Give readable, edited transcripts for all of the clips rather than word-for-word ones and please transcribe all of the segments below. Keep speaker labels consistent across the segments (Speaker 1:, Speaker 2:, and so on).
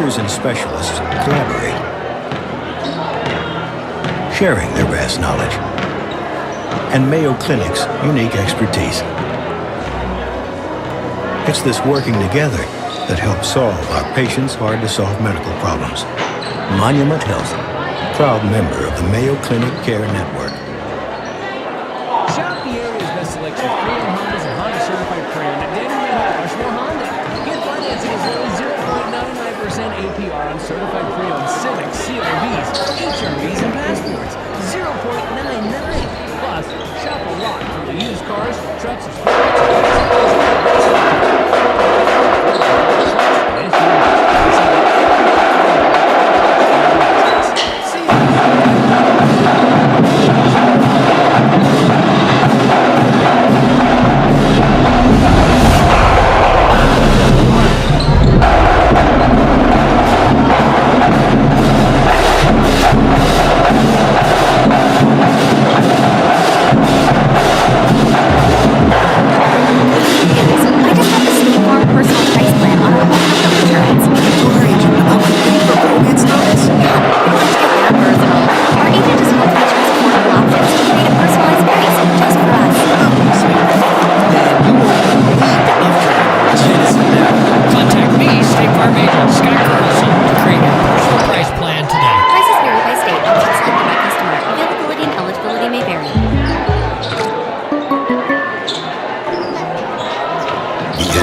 Speaker 1: doctors and specialists collaborate, sharing their vast knowledge and Mayo Clinic's unique expertise. It's this working together that helps solve our patients' hard-to-solve medical problems. Monument Health, proud member of the Mayo Clinic Care Network.
Speaker 2: Shop the area's best selection of pre-owned Hondas and Honda certified pre-owned at Danny Manhattan Rushmore Honda. Get financing as low as 0.99% APR on certified pre-owned Civics, CR-Vs, HRVs, and Passports. 0.99. Plus, shop a lot from the used cars, trucks, and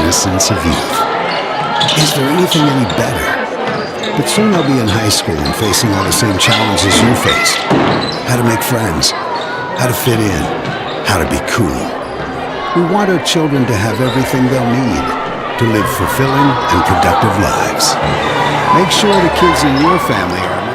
Speaker 3: innocence of youth. Is there anything any better? But soon they'll be in high school and facing all the same challenges you faced. How to make friends, how to fit in, how to be cool. We want our children to have everything they'll need to live fulfilling and productive lives. Make sure the kids in your family are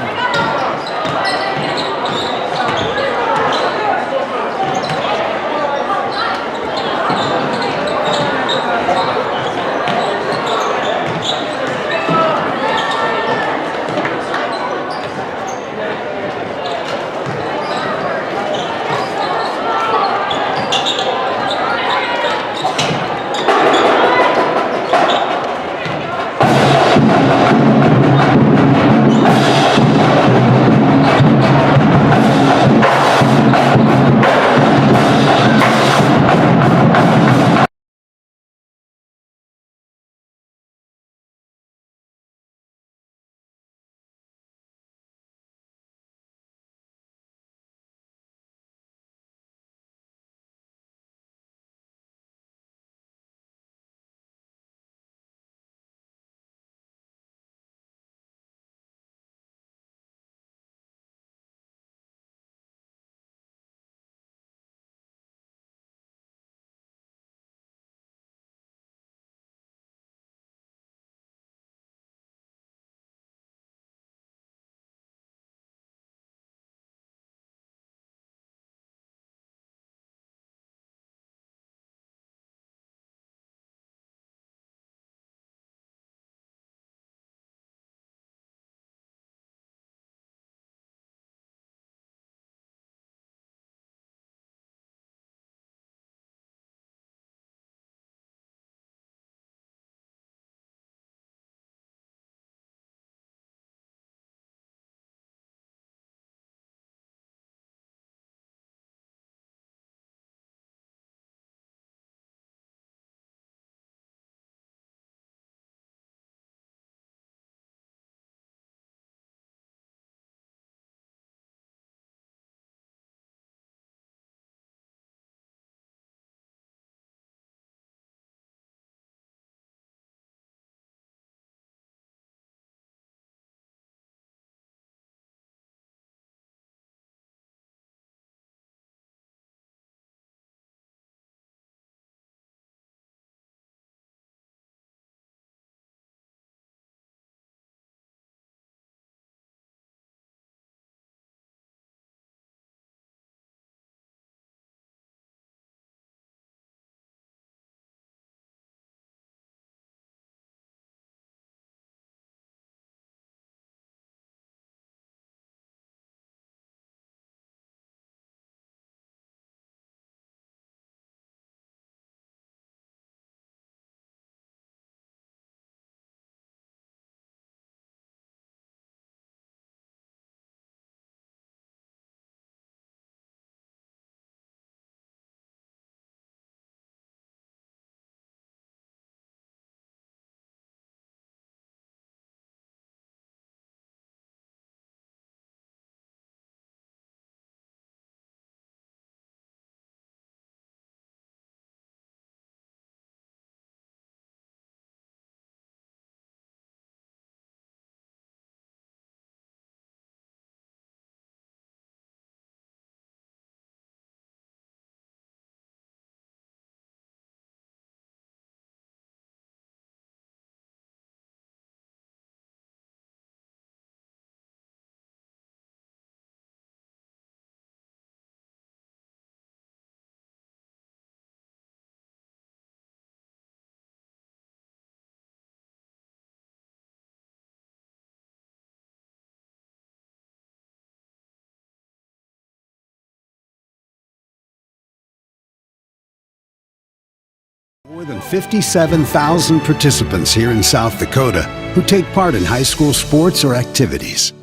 Speaker 3: More than 57,000 participants here in South Dakota who take part in high school sports or activities.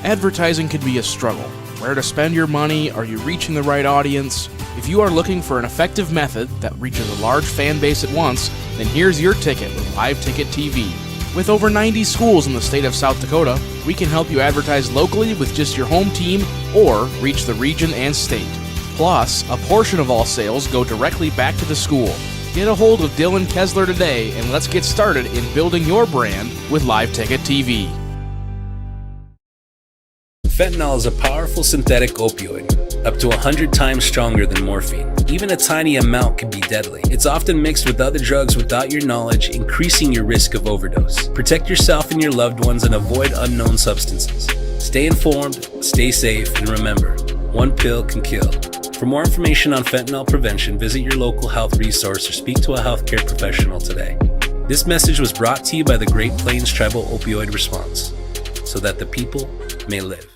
Speaker 4: Advertising can be a struggle. Where to spend your money? Are you reaching the right audience? If you are looking for an effective method that reaches a large fan base at once, then here's your ticket with Live Ticket TV. With over 90 schools in the state of South Dakota, we can help you advertise locally with just your home team or reach the region and state. Plus, a portion of all sales go directly back to the school. Get a hold of Dylan Kessler today and let's get started in building your brand with Live Ticket TV.
Speaker 5: Fentanyl is a powerful synthetic opioid, up to 100 times stronger than morphine. Even a tiny amount can be deadly. It's often mixed with other drugs without your knowledge, increasing your risk of overdose. Protect yourself and your loved ones and avoid unknown substances. Stay informed, stay safe, and remember, one pill can kill. For more information on fentanyl prevention, visit your local health resource or speak to a healthcare professional today. This message was brought to you by the Great Plains Tribal Opioid Response, so that the people may live.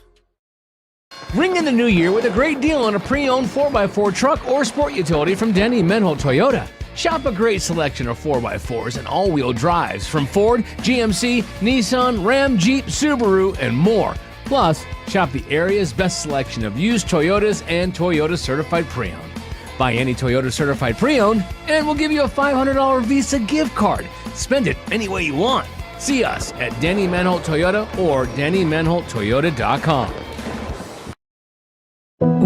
Speaker 2: Ring in the new year with a great deal on a pre-owned 4x4 truck or sport utility from Denny Menholt Toyota. Shop a great selection of 4x4s and all-wheel drives from Ford, GMC, Nissan, Ram, Jeep, Subaru, and more. Plus, shop the area's best selection of used Toyotas and Toyota Certified Pre-Owned. Buy any Toyota Certified Pre-Owned, and we'll give you a $500 Visa gift card. Spend it any way you want. See us at Denny Menholt Toyota or DennyMenholtToyota.com.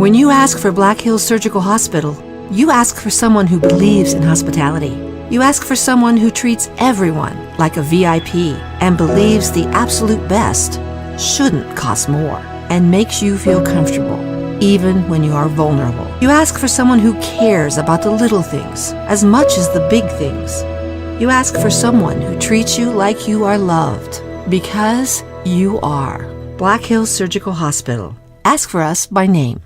Speaker 6: When you ask for Black Hills Surgical Hospital, you ask for someone who believes in hospitality. You ask for someone who treats everyone like a VIP and believes the absolute best shouldn't cost more and makes you feel comfortable, even when you are vulnerable. You ask for someone who cares about the little things as much as the big things. You ask for someone who treats you like you are loved, because you are. Black Hills Surgical Hospital. Ask for us by name.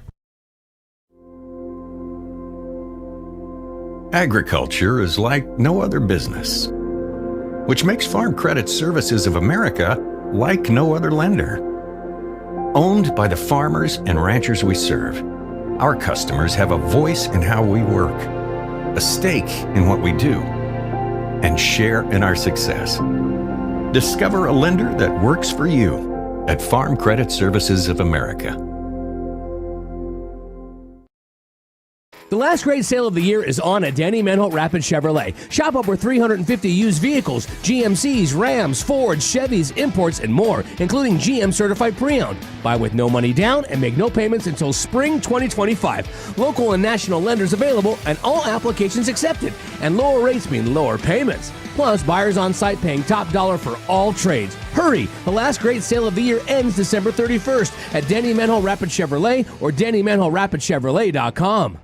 Speaker 1: Agriculture is like no other business, which makes Farm Credit Services of America like no other lender. Owned by the farmers and ranchers we serve, our customers have a voice in how we work, a stake in what we do, and share in our success. Discover a lender that works for you at Farm Credit Services of America.
Speaker 2: The last great sale of the year is on at Denny Menholt Rapid Chevrolet. Shop over 350 used vehicles, GMCs, Rams, Fords, Chevys, imports, and more, including GM Certified Pre-Owned. Buy with no money down and make no payments until spring 2025. Local and national lenders available and all applications accepted. And lower rates mean lower payments. Plus, buyers on site paying top dollar for all trades. Hurry! The last great sale of the year ends December 31st at Denny Menholt Rapid Chevrolet or DennyMenholtRapidChevrolet.com.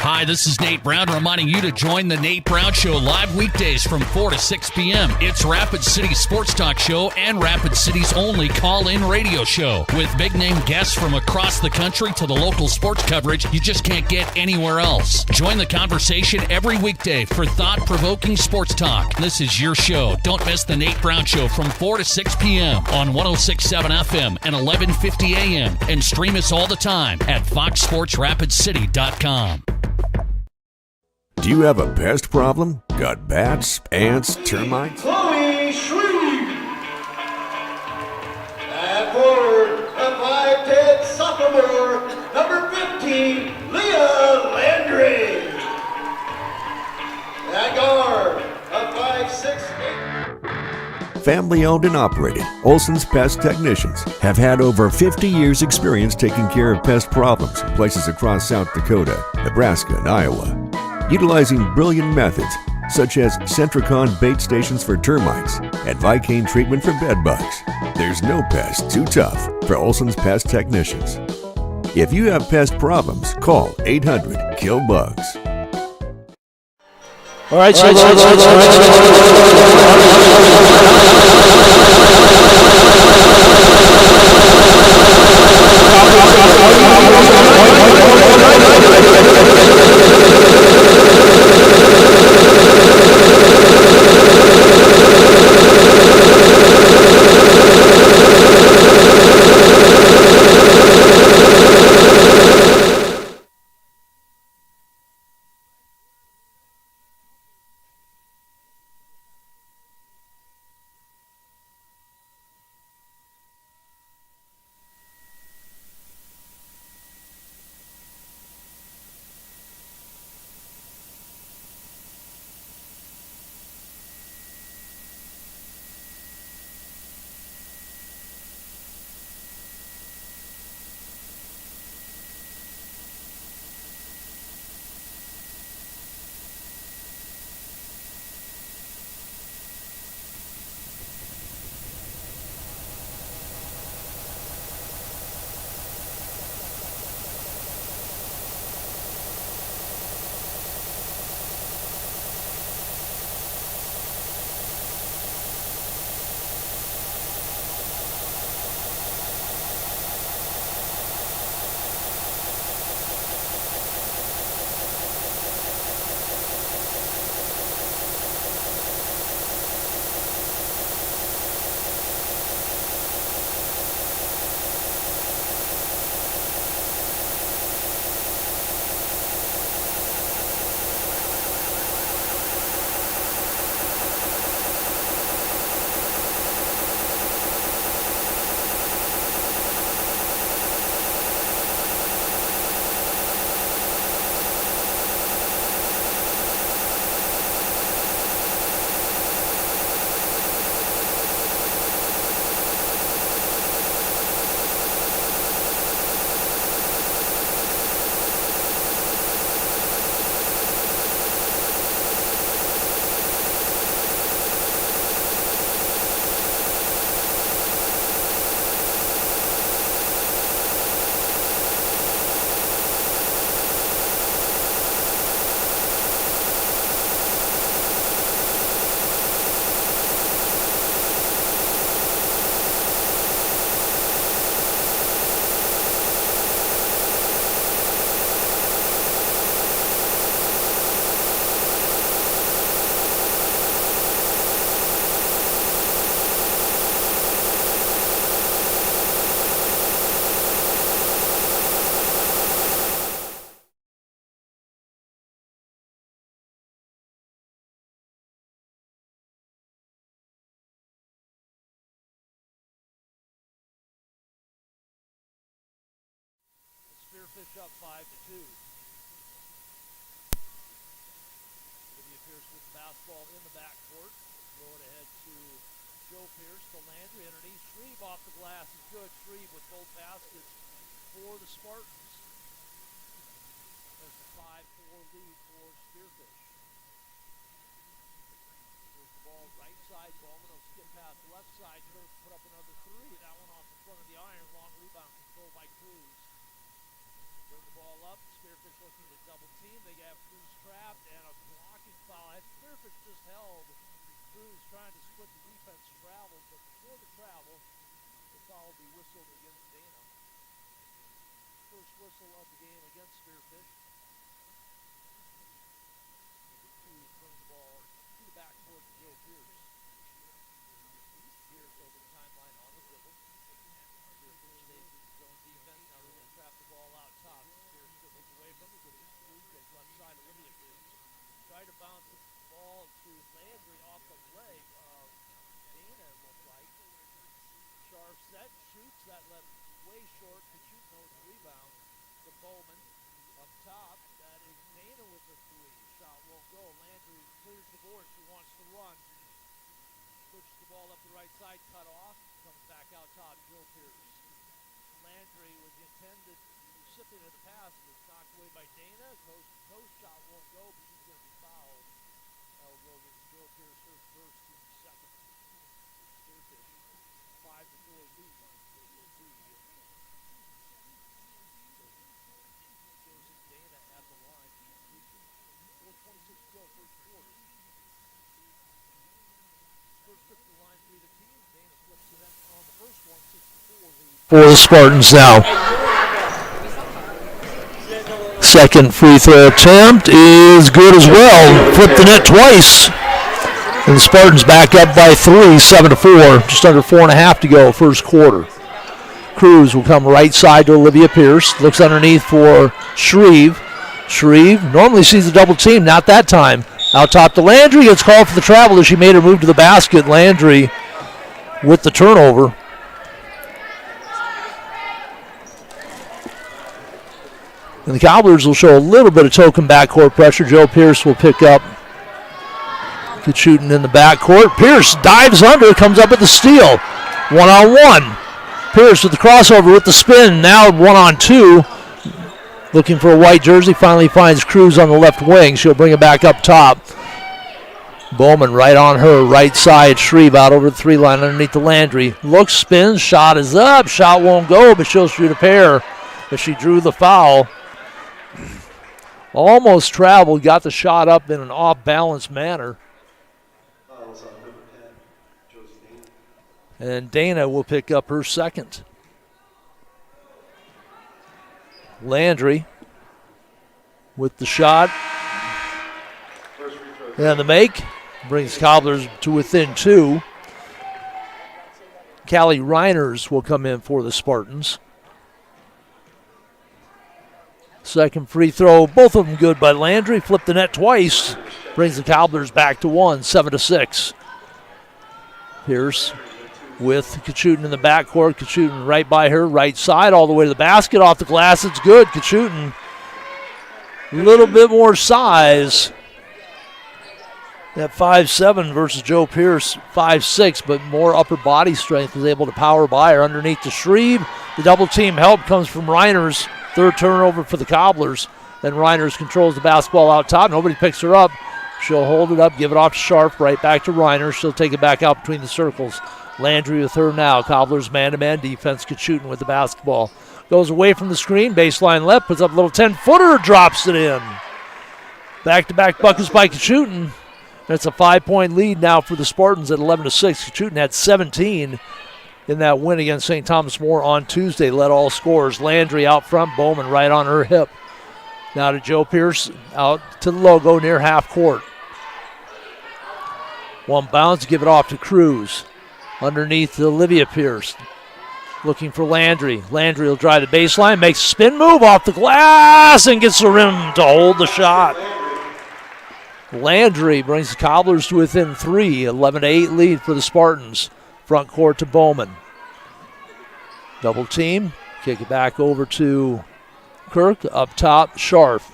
Speaker 7: Hi, this is Nate Brown reminding you to join the Nate Brown Show live weekdays from 4 to 6 p.m. It's Rapid City's sports talk show and Rapid City's only call-in radio show. With big-name guests from across the country to the local sports coverage you just can't get anywhere else. Join the conversation every weekday for thought-provoking sports talk. This is your show. Don't miss the Nate Brown Show from 4 to 6 p.m. on 106.7 FM and 1150 a.m. And stream us all the time at foxsportsrapidcity.com.
Speaker 8: Do you have a pest problem? Got bats, ants, termites?
Speaker 9: Chloe Shreve. At forward, a 5'10" sophomore, number 15, Leah Landry. At guard, a 5'6".
Speaker 8: Family owned and operated, Olson's Pest Technicians have had over 50 years experience taking care of pest problems in places across South Dakota, Nebraska, and Iowa. Utilizing brilliant methods such as Centricon bait stations for termites and Vicane treatment for bed bugs. There's no pest too tough for Olson's Pest Technicians. If you have pest problems, call 800-KILL-BUGS.
Speaker 10: All right, so Spearfish up 5-2. Olivia Pierce with the basketball in the backcourt. Throw it ahead to Joe Pierce to Landry underneath. Shreve off the glass is good. Shreve with both baskets for the Spartans. There's a 5-4 lead for Spearfish. There's the ball right side. Bowman will skip past left side. Put up another three. That one off the front of the iron. Long rebound controlled by Cruz. Bring the ball up. Spearfish looking to double team. They have Cruz trapped and a blocking foul. Spearfish just held Cruz trying to split the defense travel, but before the travel, the foul will be whistled against Dana. First whistle of the game against Spearfish. Cruz brings the ball to the backcourt to Joe Pierce. Pierce over the timeline on the dribble. Spearfish stays in zone defense. Now they're going to trap the ball out top. Pierce dribbles away from it. Gets Cruz, goes left side. Olivia Pierce. Try to bounce the ball to Landry off the leg of Dana, it looked like. Sharp set, shoots. That left way short. Could shoot no rebound. The Bowman up top. That is Dana with the three. Shot won't go. Landry clears the board. She wants to run. Pushes the ball up the right side. Cut off. Comes back out top. Joe Pierce. Landry was the intended recipient of the pass. It was knocked away by Dana. Coast shot won't go, but she's going to be fouled. That will go against Joe Pierce, her first, team second. Spearfish, 5-4 lead. Joseph Dana at the line. 4:26 to go, first quarter. First trip to the line for either team. Dana flips to them on the first one, 6-4 lead.
Speaker 11: For the Spartans now. Second free throw attempt is good as well. Flipped the net twice. And the Spartans back up by 3, 7-4. Just under 4.5 to go, first quarter. Cruz will come right side to Olivia Pierce. Looks underneath for Shreve. Shreve normally sees a double team, not that time. Out top to Landry. Gets called for the travel as she made her move to the basket. Landry with the turnover. And the Cobblers will show a little bit of token backcourt pressure. Joe Pierce will pick up. Good shooting in the backcourt. Pierce dives under, comes up with the steal. 1-on-1. Pierce with the crossover with the spin. Now 1-on-2. Looking for a white jersey. Finally finds Cruz on the left wing. She'll bring it back up top. Bowman right on her. Right side. Shreve out over the 3-line underneath the Landry. Looks, spins. Shot is up. Shot won't go, but she'll shoot a pair as she drew the foul. Almost traveled, got the shot up in an off-balance manner. And Dana will pick up her second. Landry with the shot. And the make brings Cobblers to within 2. Callie Reiners will come in for the Spartans. Second free throw, both of them good by Landry. Flipped the net twice. Brings the Cobblers back to 1, 7-6. Pierce with Kachutin in the backcourt. Kachutin right by her, right side, all the way to the basket. Off the glass, it's good. Kachutin, a little bit more size. At 5'7" versus Joe Pierce, 5'6", but more upper body strength, was able to power by her underneath the Shreve. The double team help comes from Reiners. Third turnover for the Cobblers. Then Reiners controls the basketball out top. Nobody picks her up. She'll hold it up, give it off to Sharp, right back to Reiners. She'll take it back out between the circles. Landry with her now. Cobblers man-to-man defense. Kachutin with the basketball. Goes away from the screen, baseline left, puts up a little 10-footer, drops it in. Back-to-back buckets by Kachutin. That's a 5-point lead now for the Spartans at 11-6. Kachutin had 17 in that win against St. Thomas More on Tuesday. Led all scorers. Landry out front, Bowman right on her hip. Now to Joe Pierce, out to the logo near half court. One bounce, give it off to Cruz. Underneath to Olivia Pierce. Looking for Landry. Landry will drive the baseline, makes a spin move off the glass and gets the rim to hold the shot. Landry brings the Cobblers to within 3, 11-8 lead for the Spartans. Front court to Bowman. Double team. Kick it back over to Kirk up top, Scharf.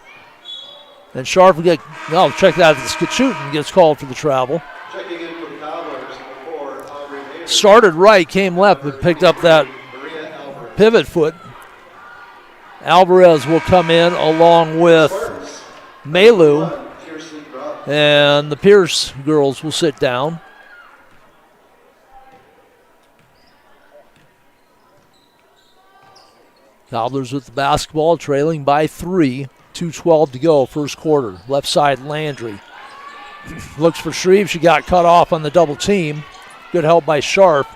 Speaker 11: And Scharf will get, no, check that out. Kachutin gets called for the travel.
Speaker 9: Checking in for the Cobblers for
Speaker 11: Started right, came left, but picked up that pivot foot. Alvarez will come in along with Malu, and the Pierce girls will sit down. Cobblers with the basketball, trailing by 3. 2:12 to go, first quarter. Left side, Landry. Looks for Shreve. She got cut off on the double team. Good help by Sharp.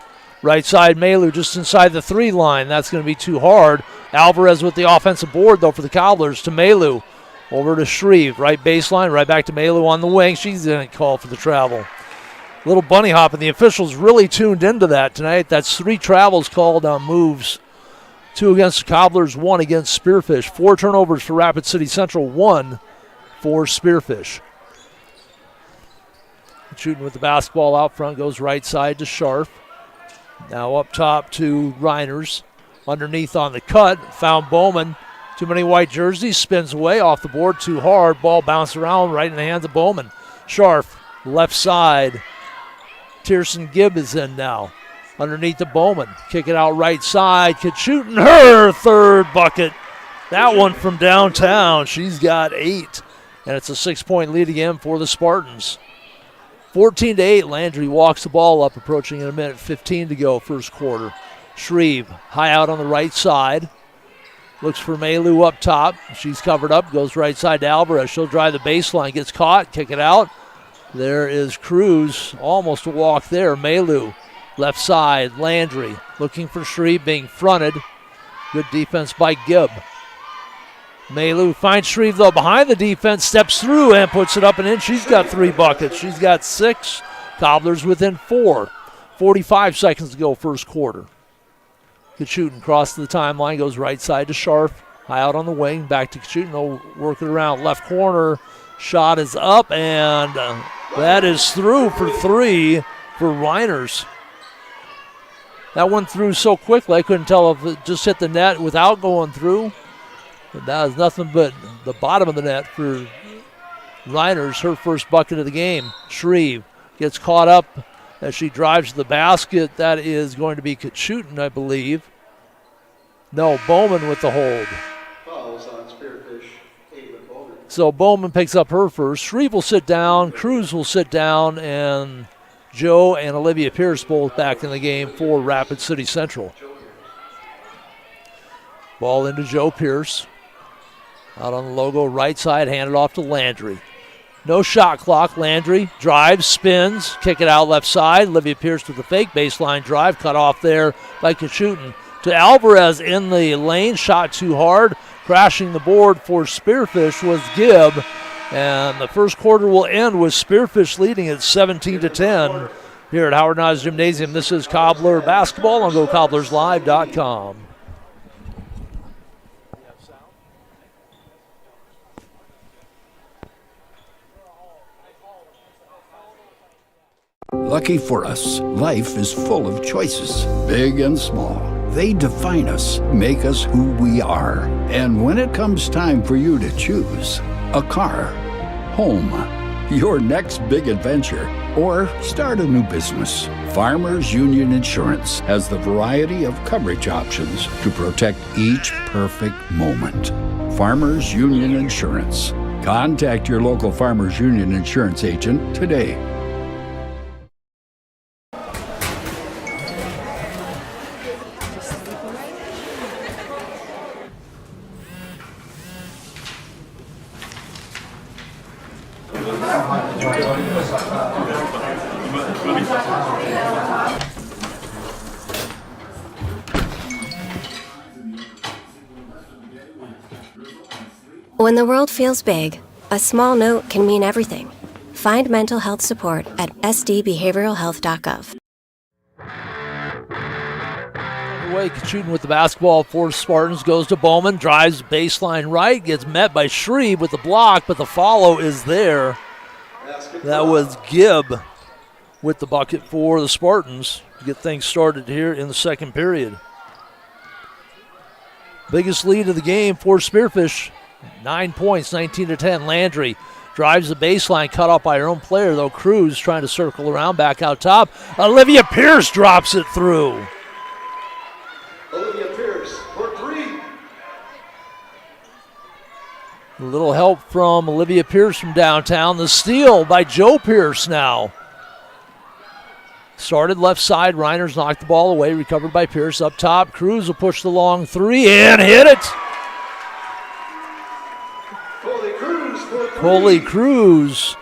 Speaker 11: Right side, Malu just inside the 3 line. That's going to be too hard. Alvarez with the offensive board, though, for the Cobblers to Malu. Over to Shreve. Right baseline, right back to Malu on the wing. She's going to call for the travel. Little bunny hop, and the officials really tuned into that tonight. That's 3 travels called on moves. 2 against the Cobblers, 1 against Spearfish. 4 turnovers for Rapid City Central, 1 for Spearfish. Shooting with the basketball out front, goes right side to Scharf. Now up top to Reiners. Underneath on the cut, found Bowman. Too many white jerseys, spins away off the board, too hard. Ball bounced around right in the hands of Bowman. Scharf, left side. Tierson Gibb is in now. Underneath to Bowman. Kick it out right side. Kachutin, her third bucket. That one from downtown. She's got 8. And it's a 6-point lead again for the Spartans. 14-8. Landry walks the ball up, approaching in a minute. 15 to go, first quarter. Shreve, high out on the right side. Looks for Malu up top. She's covered up. Goes right side to Alvarez. She'll drive the baseline. Gets caught. Kick it out. There is Cruz. Almost a walk there. Malu. Left side, Landry looking for Shreve, being fronted. Good defense by Gibb. Malu finds Shreve, though, behind the defense, steps through and puts it up and in. She's got 3 buckets. She's got 6. Cobblers within 4. 45 seconds to go, first quarter. Kachutin crosses the timeline, goes right side to Scharf. High out on the wing, back to Kachutin. They'll work it around. Left corner, shot is up, and that is through for 3 for Reiners. That went through so quickly, I couldn't tell if it just hit the net without going through. But that was nothing but the bottom of the net for Reiners, her first bucket of the game. Shreve gets caught up as she drives to the basket. That is going to be Kachutin, I believe. No, Bowman with the hold.
Speaker 9: Fouls on Spearfish, 8 with Bowman.
Speaker 11: So Bowman picks up her first. Shreve will sit down, Cruz will sit down, and Joe and Olivia Pierce both back in the game for Rapid City Central. Ball into Joe Pierce. Out on the logo right side, handed off to Landry. No shot clock. Landry drives, spins, kick it out left side. Olivia Pierce with the fake baseline drive, cut off there by Kachutin. To Alvarez in the lane, shot too hard. Crashing the board for Spearfish was Gibb. And the first quarter will end with Spearfish leading at 17-10 here at Howard Niles Gymnasium. This is Cobbler basketball on GoCobblersLive.com.
Speaker 12: Lucky for us, life is full of choices, big and small. They define us, make us who we are. And when it comes time for you to choose, a car, home, your next big adventure, or start a new business, Farmers Union Insurance has the variety of coverage options to protect each perfect moment. Farmers Union Insurance. Contact your local Farmers Union Insurance agent today.
Speaker 13: When the world feels big, a small note can mean everything. Find mental health support at sdbehavioralhealth.gov.
Speaker 11: Away, Kachutin with the basketball for Spartans, goes to Bowman, drives baseline right, gets met by Shreve with the block, but the follow is there. That was Gibb with the bucket for the Spartans to get things started here in the second period. Biggest lead of the game for Spearfish. 9 points, 19-10. Landry drives the baseline, cut off by her own player, though. Cruz trying to circle around, back out top. Olivia Pierce drops it through.
Speaker 9: Olivia Pierce for 3.
Speaker 11: A little help from Olivia Pierce from downtown. The steal by Joe Pierce now. Started left side. Reiners knocked the ball away. Recovered by Pierce up top. Cruz will push the long 3 and hit it. Coley Cruz.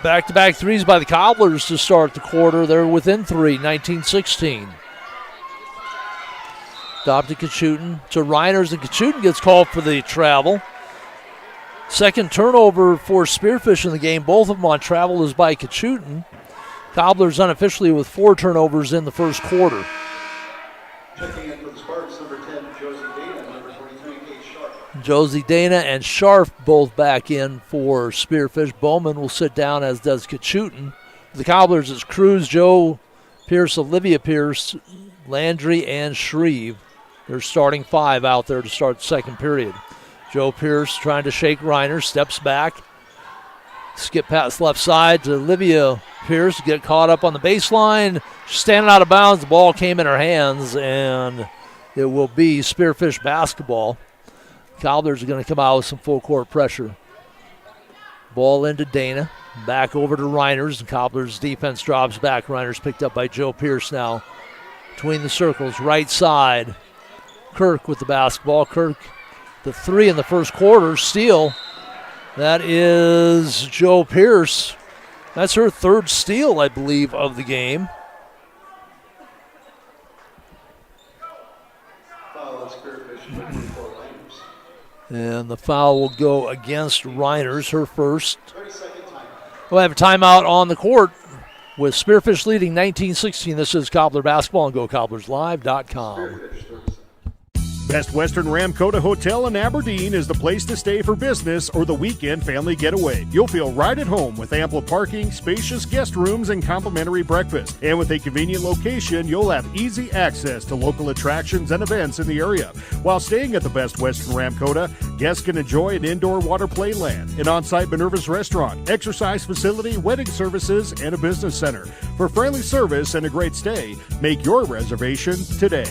Speaker 11: Back-to-back threes by the Cobblers to start the quarter. They're within 3, 19-16. Stop to Kachutin, to Reiners, and Kachutin gets called for the travel. Second turnover for Spearfish in the game. Both of them on travel is by Kachutin. Cobblers unofficially with 4 turnovers in the first quarter.
Speaker 9: Checking in for the Spartans, number 10, Josie Dana, number 23, Kate Sharp.
Speaker 11: Josie Dana and Sharp both back in for Spearfish. Bowman will sit down, as does Kachutin. The Cobblers is Cruz, Joe Pierce, Olivia Pierce, Landry, and Shreve. They're starting 5 out there to start the second period. Joe Pierce trying to shake Reiner, steps back. Skip past left side to Olivia Pierce, get caught up on the baseline. She's standing out of bounds. The ball came in her hands, and it will be Spearfish basketball. Cobblers are going to come out with some full court pressure. Ball into Dana. Back over to Reiners. And Cobblers defense drops back. Reiners picked up by Joe Pierce now. Between the circles, right side. Kirk with the basketball. Kirk, the 3 in the first quarter. Steal. That is Joe Pierce. That's her 3rd steal, I believe, of the game. And the foul will go against Reiners, her first. We'll have a timeout on the court with Spearfish leading 19-16. This is Cobbler Basketball on GoCobblersLive.com.
Speaker 14: Best Western Ramkota Hotel in Aberdeen is the place to stay for business or the weekend family getaway. You'll feel right at home with ample parking, spacious guest rooms, and complimentary breakfast. And with a convenient location, you'll have easy access to local attractions and events in the area. While staying at the Best Western Ramkota, guests can enjoy an indoor water play land, an on-site Minerva's restaurant, exercise facility, wedding services, and a business center. For friendly service and a great stay, make your reservation today.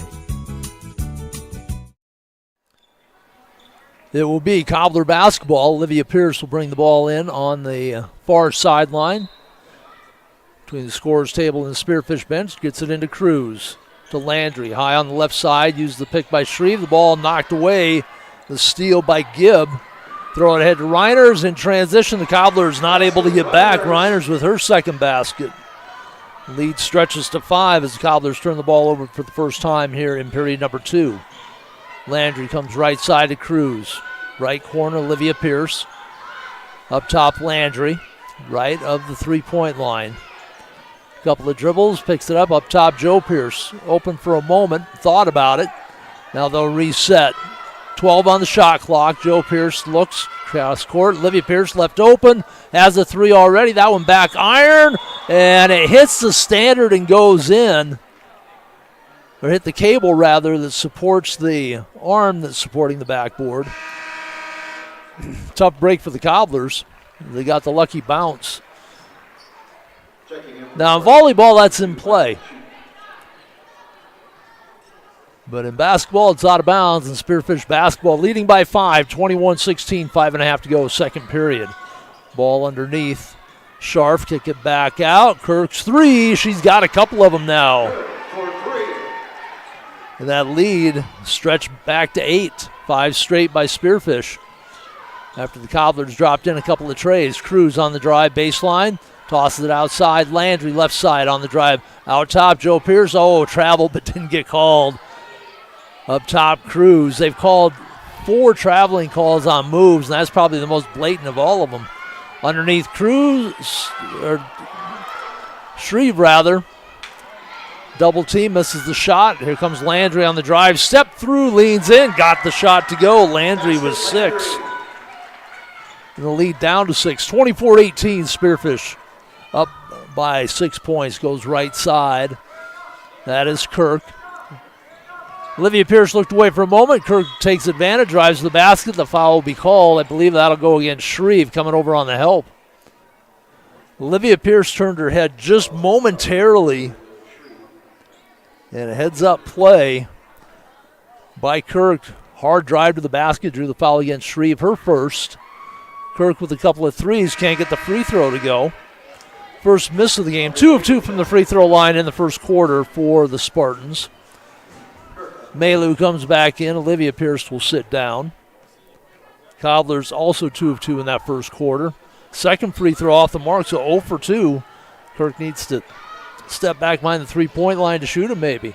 Speaker 11: It will be Cobbler basketball. Olivia Pierce will bring the ball in on the far sideline. Between the scorer's table and the Spearfish bench, gets it into Cruz. To Landry, high on the left side, used the pick by Shreve. The ball knocked away. The steal by Gibb. Throw it ahead to Reiners in transition. The Cobblers not able to get back. Reiners with her second basket. Lead stretches to 5 as the Cobblers turn the ball over for the first time here in period number 2. Landry comes right side to Cruz. Right corner, Olivia Pierce. Up top, Landry. Right of the three-point line. Couple of dribbles, picks it up top, Joe Pierce. Open for a moment, thought about it. Now they'll reset. 12 on the shot clock. Joe Pierce looks cross court. Olivia Pierce left open. Has a 3 already. That one back iron. And it hits the standard and goes in. Or hit the cable, rather, that supports the arm that's supporting the backboard. Tough break for the Cobblers. They got the lucky bounce. Now, in volleyball, that's in play. But in basketball, it's out of bounds. And Spearfish basketball leading by 5, 21-16, 5.5 to go, second period. Ball underneath. Scharf kick it back out. Kirk's 3. She's got a couple of them now. And that lead stretched back to 8. 5 straight by Spearfish. After the Cobblers dropped in a couple of trays. Cruz on the drive baseline. Tosses it outside. Landry left side on the drive. Out top, Joe Pierce. Oh, traveled but didn't get called. Up top, Cruz. They've called 4 traveling calls on moves, and that's probably the most blatant of all of them. Underneath Cruz, or Shreve rather. Double team, misses the shot. Here comes Landry on the drive. Step through, leans in, got the shot to go. Landry was 6. And the lead down to 6. 24-18, Spearfish up by 6 points. Goes right side. That is Kirk. Olivia Pierce looked away for a moment. Kirk takes advantage, drives to the basket. The foul will be called. I believe that'll go against Shreve coming over on the help. Olivia Pierce turned her head just momentarily. And a heads-up play by Kirk. Hard drive to the basket, drew the foul against Shreve, her first. Kirk with a couple of threes, can't get the free throw to go. First miss of the game, 2 of 2 from the free throw line in the first quarter for the Spartans. Maylou comes back in. Olivia Pierce will sit down. Cobblers also 2 of 2 in that first quarter. Second free throw off the mark, so 0 for 2. Kirk needs to step back behind the three-point line to shoot him maybe.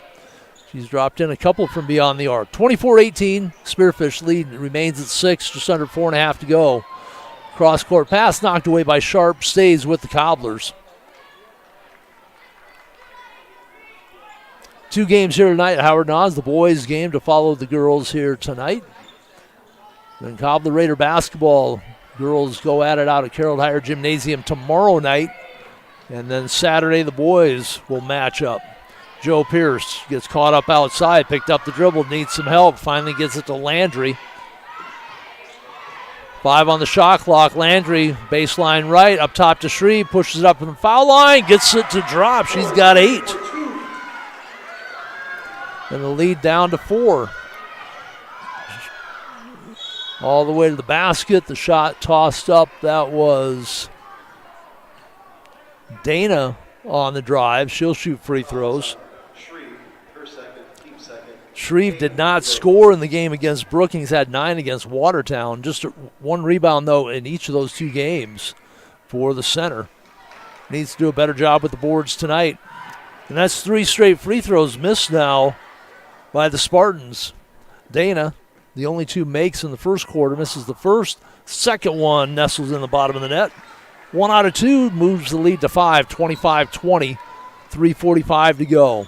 Speaker 11: She's dropped in a couple from beyond the arc. 24-18, Spearfish lead remains at 6, just under 4.5 to go. Cross-court pass knocked away by Sharp, stays with the Cobblers. 2 games here tonight at Howard Nas. The boys game to follow the girls here tonight. Then Cobbler Raider basketball. Girls go at it out at Carroll Higher Gymnasium tomorrow night. And then Saturday the boys will match up. Joe Pierce gets caught up outside, picked up the dribble, needs some help, finally gets it to Landry. 5 on the shot clock. Landry, baseline right, up top to Shreve, pushes it up from the foul line, gets it to drop. She's got 8. And the lead down to 4. All the way to the basket. The shot tossed up. That was Dana on the drive. She'll shoot free throws. Shreve did not score in the game against Brookings, had 9 against Watertown. Just 1 rebound, though, in each of those 2 games for the center. Needs to do a better job with the boards tonight. And that's 3 straight free throws missed now by the Spartans. Dana, the only 2 makes in the first quarter, misses the first. Second one nestles in the bottom of the net. 1 out of 2 moves the lead to 5, 25-20, 3:45 to go.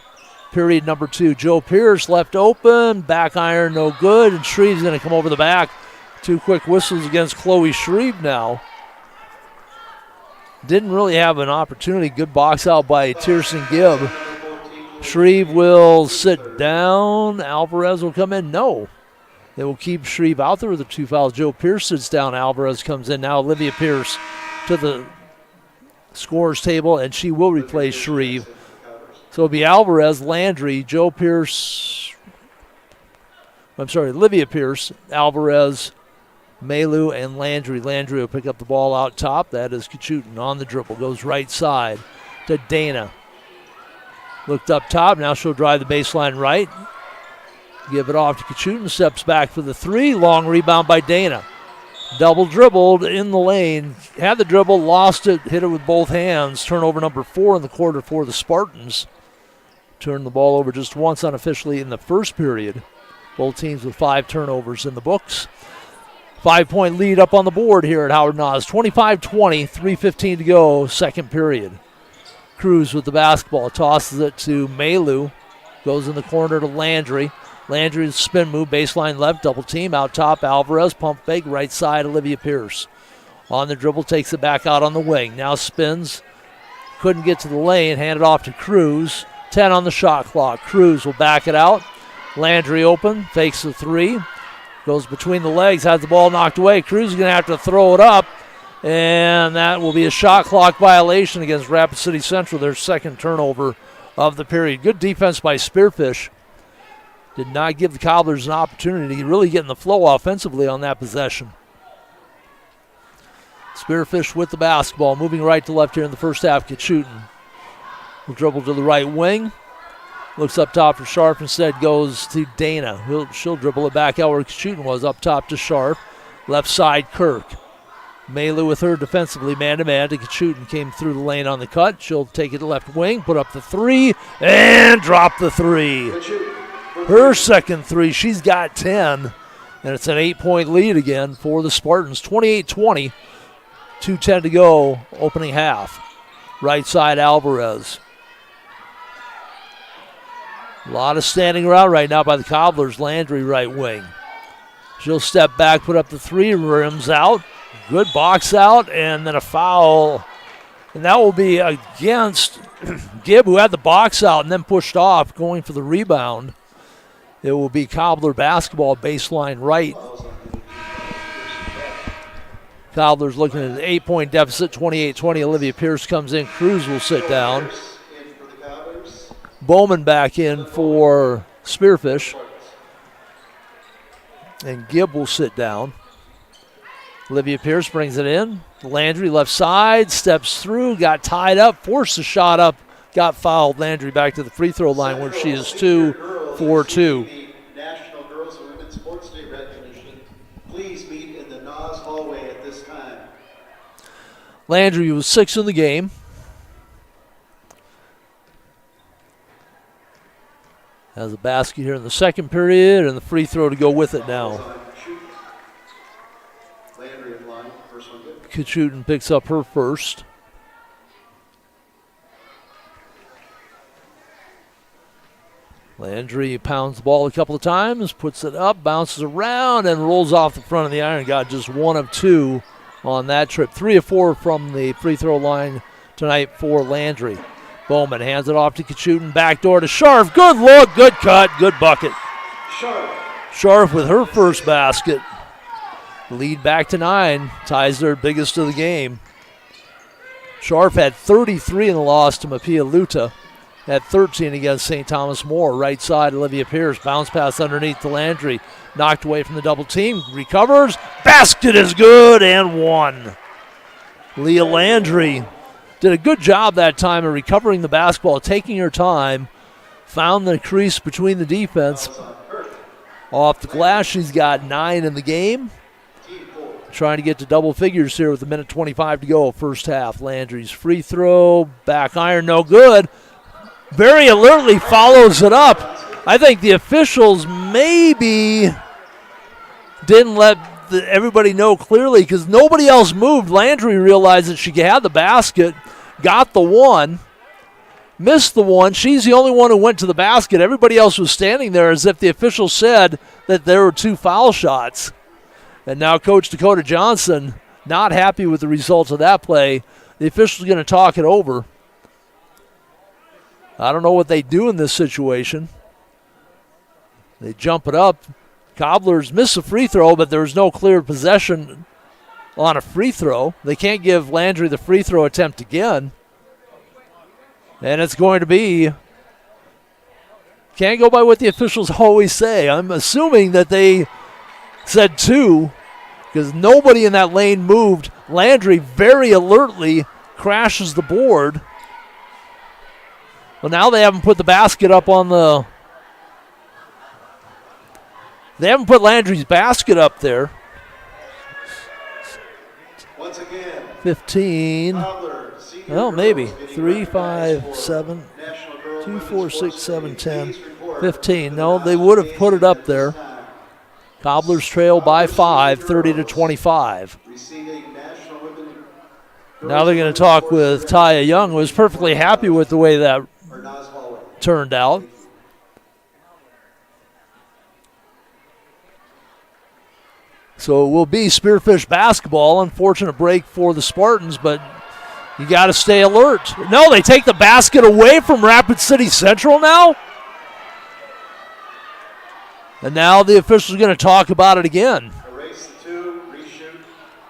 Speaker 11: Period number 2. Joe Pierce left open, back iron no good, and Shreve's going to come over the back. 2 quick whistles against Chloe Shreve now. Didn't really have an opportunity. Good box out by Tierson Gibb. Shreve will sit down. Alvarez will come in. No. They will keep Shreve out there with the 2 fouls. Joe Pierce sits down. Alvarez comes in. Now Olivia Pierce to the scorer's table, and she will replace Shreve. So it'll be Alvarez, Landry, Joe Pierce. Olivia Pierce, Alvarez, Maylou, and Landry. Landry will pick up the ball out top. That is Kachutin on the dribble. Goes right side to Dana. Looked up top. Now she'll drive the baseline right. Give it off to Kachutin. Steps back for the 3. Long rebound by Dana. Double dribbled in the lane. Had the dribble, lost it, hit it with both hands. Turnover number 4 in the quarter for the Spartans. Turned the ball over just once unofficially in the first period. Both teams with 5 turnovers in the books. 5-point lead up on the board here at Howard Nas. 25-20, 3:15 to go, second period. Cruz with the basketball, tosses it to Maylou. Goes in the corner to Landry. Landry's spin move, baseline left, double team, out top, Alvarez, pump fake, right side, Olivia Pierce. On the dribble, takes it back out on the wing. Now spins, couldn't get to the lane, handed off to Cruz. 10 on the shot clock. Cruz will back it out. Landry open, fakes the 3. Goes between the legs, has the ball knocked away. Cruz is going to have to throw it up, and that will be a shot clock violation against Rapid City Central, their second turnover of the period. Good defense by Spearfish. Did not give the Cobblers an opportunity to really get in the flow offensively on that possession. Spearfish with the basketball, moving right to left here in the first half. Kachutin will dribble to the right wing. Looks up top for Sharp, instead goes to Dana. She'll dribble it back out where Kachutin was, up top to Sharp. Left side, Kirk. Maylou with her defensively, man-to-man to Kachutin. Came through the lane on the cut. She'll take it to left wing, put up the 3, and drop the 3. Her second 3, she's got 10. And it's an 8-point lead again for the Spartans. 28-20, 2:10 to go, opening half. Right side, Alvarez. A lot of standing around right now by the Cobblers. Landry right wing. She'll step back, put up the 3, rims out. Good box out, and then a foul. And that will be against Gibb, who had the box out and then pushed off, going for the rebound. It will be Cobbler basketball, baseline right. Cobblers looking at an 8-point deficit, 28-20. Olivia Pierce comes in. Cruz will sit down. Bowman back in for Spearfish. And Gibb will sit down. Olivia Pierce brings it in. Landry left side, steps through, got tied up, forced the shot up, got fouled. Landry back to the free throw line where she is 2 for 2.
Speaker 9: National Girls and Women's Sports Day recognition. Please meet in the Nas hallway at this time.
Speaker 11: Landry was 6 in the game. Has a basket here in the second period and the free throw to go with it now. Kachutin picks up her first. Landry pounds the ball a couple of times, puts it up, bounces around, and rolls off the front of the iron. Got just 1 of 2 on that trip. 3 of 4 from the free throw line tonight for Landry. Bowman hands it off to Kachutin. Backdoor to Scharf. Good look, good cut, good bucket. Scharf with her first basket. Lead back to 9. Ties their biggest of the game. Scharf had 33 in the loss to Mapia Luta. Had 13 against St. Thomas More. Right side, Olivia Pierce. Bounce pass underneath to Landry. Knocked away from the double team. Recovers. Basket is good and 1. Leah Landry did a good job that time of recovering the basketball, taking her time. Found the crease between the defense. Off the glass, she's got 9 in the game. Trying to get to double figures here with 1:25 to go, first half. Landry's free throw, back iron, no good. Very alertly follows it up. I think the officials maybe didn't let everybody know clearly because nobody else moved. Landry realized that she had the basket, got the 1, missed the 1. She's the only one who went to the basket. Everybody else was standing there as if the officials said that there were 2 foul shots. And now Coach Dakota Johnson not happy with the results of that play. The officials are going to talk it over. I don't know what they do in this situation. They jump it up. Cobblers miss a free throw, but there's no clear possession on a free throw. They can't give Landry the free throw attempt again. And it's going to be, can't go by what the officials always say. I'm assuming that they said 2 because nobody in that lane moved. Landry very alertly crashes the board. Well, now they haven't put the basket up on the... They haven't put Landry's basket up there.
Speaker 9: Once again,
Speaker 11: 15. Well, maybe. 3, 5, 7, 2, 4, 6, 7, 10, 15. No, they would have put it up there. Cobblers trail by 5, 30-25. Now they're going to talk with Taya Young, who was perfectly happy with the way that turned out. So it will be Spearfish basketball. Unfortunate break for the Spartans, but you got to stay alert. No, they take the basket away from Rapid City Central now. And now the officials are going to talk about it again.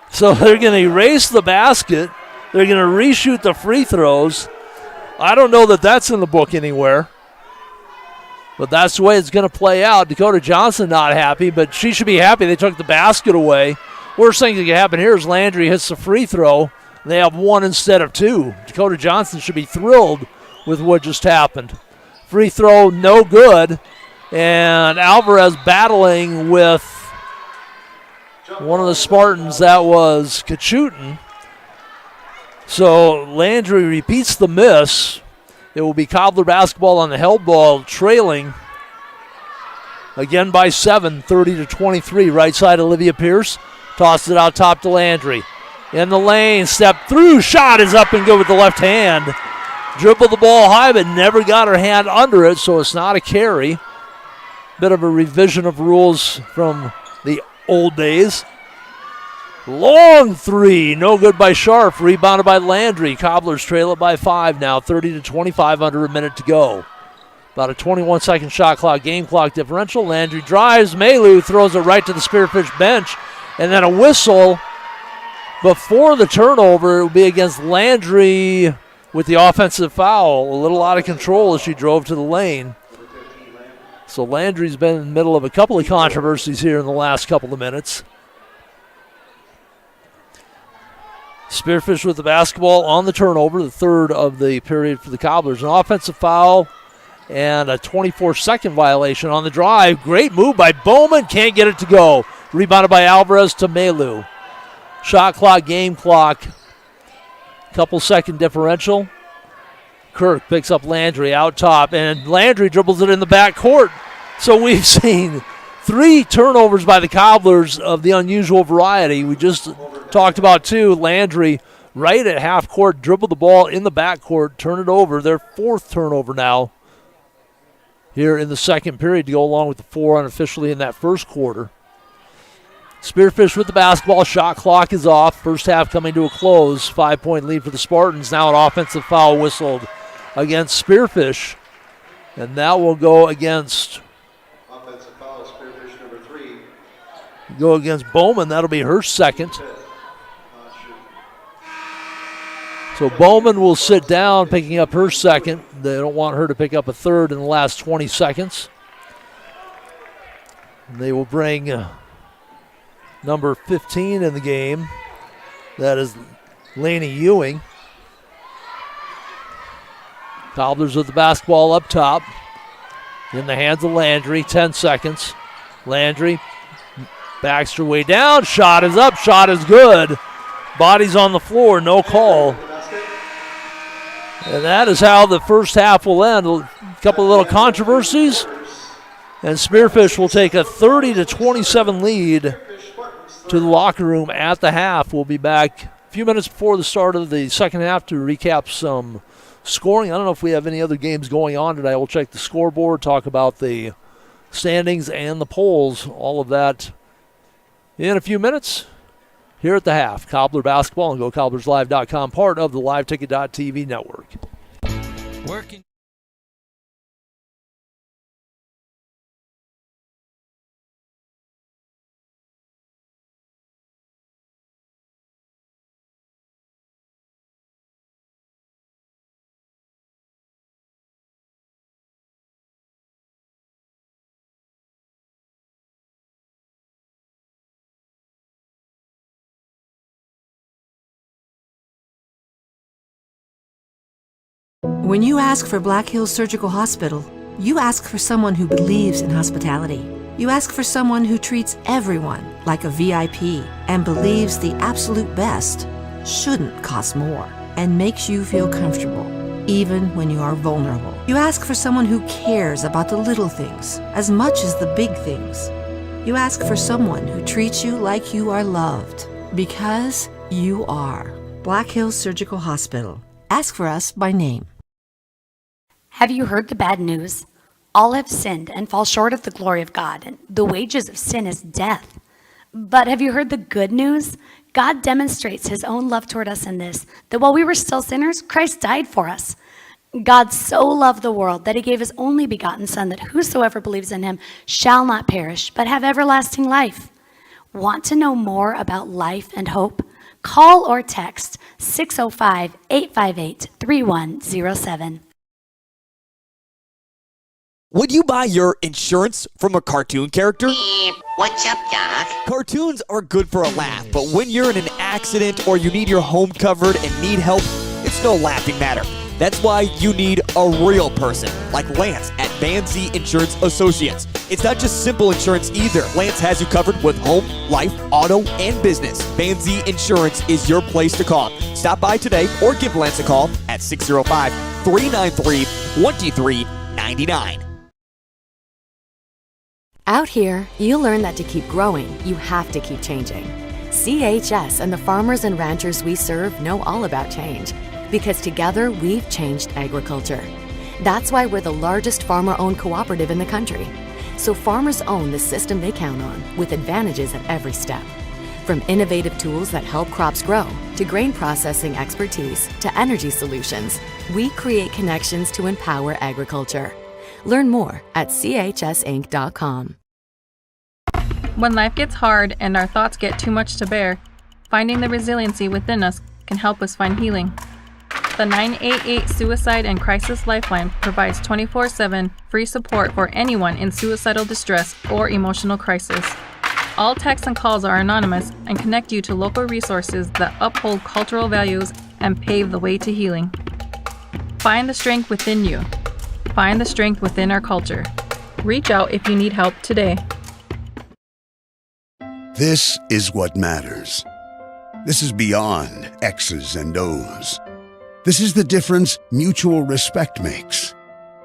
Speaker 11: So they're going to erase the basket. They're going to reshoot the free throws. I don't know that that's in the book anywhere. But that's the way it's going to play out. Dakota Johnson not happy, but she should be happy they took the basket away. Worst thing that can happen here is Landry hits the free throw. They have 1 instead of 2. Dakota Johnson should be thrilled with what just happened. Free throw, no good. And Alvarez battling with one of the Spartans. That was Kachutin. So Landry repeats the miss. It will be Cobbler basketball on the held ball, trailing again by 7, 30-23. Right side, Olivia Pierce tosses it out top to Landry. In the lane, step through, shot is up and good with the left hand. Dribbled the ball high, but never got her hand under it, so it's not a carry. Bit of a revision of rules from the old days. Long 3, no good by Scharf, rebounded by Landry. Cobblers trail it by 5 now, 30-25, under a minute to go. About a 21-second shot clock, game clock differential. Landry drives. Maylou throws it right to the Spearfish bench. And then a whistle before the turnover. It will be against Landry with the offensive foul. A little out of control as she drove to the lane. So Landry's been in the middle of a couple of controversies here in the last couple of minutes. Spearfish with the basketball on the turnover, the third of the period for the Cobblers. An offensive foul and a 24-second violation on the drive. Great move by Bowman. Can't get it to go. Rebounded by Alvarez to Maylou. Shot clock, game clock. Couple second differential. Kirk picks up Landry out top, and Landry dribbles it in the back court. So we've seen 3 turnovers by the Cobblers of the unusual variety. We just talked about 2. Landry right at half court, dribble the ball in the back court, turn it over. Their 4th turnover now here in the second period to go along with the 4 unofficially in that first quarter. Spearfish with the basketball. Shot clock is off. First half coming to a close. 5-point lead for the Spartans. Now an offensive foul whistled against Spearfish. And that will go against
Speaker 9: Offensive foul, Spearfish number 3.
Speaker 11: Go against Bowman. That'll be her second. So Bowman will sit down, picking up her second. They don't want her to pick up a third in the last 20 seconds. And they will bring number 15 in the game. That is Laney Ewing. Cobblers with the basketball up top. In the hands of Landry, 10 seconds. Landry backs her way down. Shot is up, shot is good. Body's on the floor, no call. And that is how the first half will end. A couple of little controversies. And Spearfish will take a 30-27 lead to the locker room at the half. We'll be back a few minutes before the start of the second half to recap some scoring. I don't know if we have any other games going on today. We'll check the scoreboard, talk about the standings and the polls, all of that in a few minutes here at the half. Cobbler basketball and GoCobblersLive.com, part of the LiveTicket.tv network.
Speaker 7: Working.
Speaker 6: When you ask for Black Hills Surgical Hospital, you ask for someone who believes in hospitality. You ask for someone who treats everyone like a VIP and believes the absolute best shouldn't cost more and makes you feel comfortable, even when you are vulnerable. You ask for someone who cares about the little things as much as the big things. You ask for someone who treats you like you are loved, because you are. Black Hills Surgical Hospital. Ask for us by name.
Speaker 15: Have you heard the bad news? All have sinned and fall short of the glory of God, and the wages of sin is death. But have you heard the good news? God demonstrates his own love toward us in this, that while we were still sinners, Christ died for us. God so loved the world that he gave his only begotten Son, that whosoever believes in him shall not perish, but have everlasting life. Want to know more about life and hope? Call or text 605-858-3107.
Speaker 16: Would you buy your insurance from a cartoon character?
Speaker 17: What's up, Doc?
Speaker 16: Cartoons are good for a laugh, but when you're in an accident or you need your home covered and need help, it's no laughing matter. That's why you need a real person, like Lance at Van Z Insurance Associates. It's not just simple insurance either. Lance has you covered with home, life, auto, and business. Van Z Insurance is your place to call. Stop by today or give Lance a call at 605-393-2399.
Speaker 18: Out here, you learn that to keep growing, you have to keep changing. CHS and the farmers and ranchers we serve know all about change, because together we've changed agriculture. That's why we're the largest farmer-owned cooperative in the country. So farmers own the system they count on, with advantages at every step. From innovative tools that help crops grow, to grain processing expertise, to energy solutions, we create connections to empower agriculture. Learn more at chsinc.com.
Speaker 19: When life gets hard and our thoughts get too much to bear, finding the resiliency within us can help us find healing. The 988 Suicide and Crisis Lifeline provides 24/7 free support for anyone in suicidal distress or emotional crisis. All texts and calls are anonymous and connect you to local resources that uphold cultural values and pave the way to healing. Find the strength within you. Find the strength within our culture. Reach out if you need help today.
Speaker 3: This is what matters. This is beyond X's and O's. This is the difference mutual respect makes.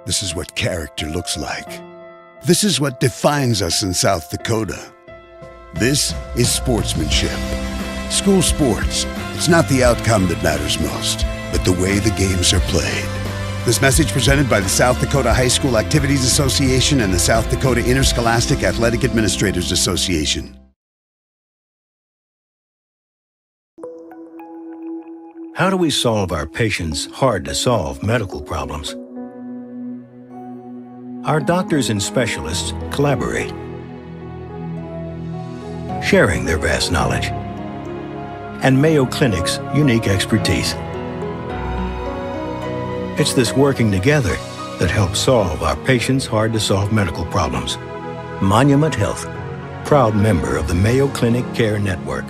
Speaker 3: This is what character looks like. This is what defines us in South Dakota. This is sportsmanship. School sports. It's not the outcome that matters most, but the way the games are played. This message presented by the South Dakota High School Activities Association and the South Dakota Interscholastic Athletic Administrators Association.
Speaker 1: How do we solve our patients' hard-to-solve medical problems? Our doctors and specialists collaborate, sharing their vast knowledge and Mayo Clinic's unique expertise. It's this working together that helps solve our patients' hard-to-solve medical problems. Monument Health, proud member of the Mayo Clinic Care Network.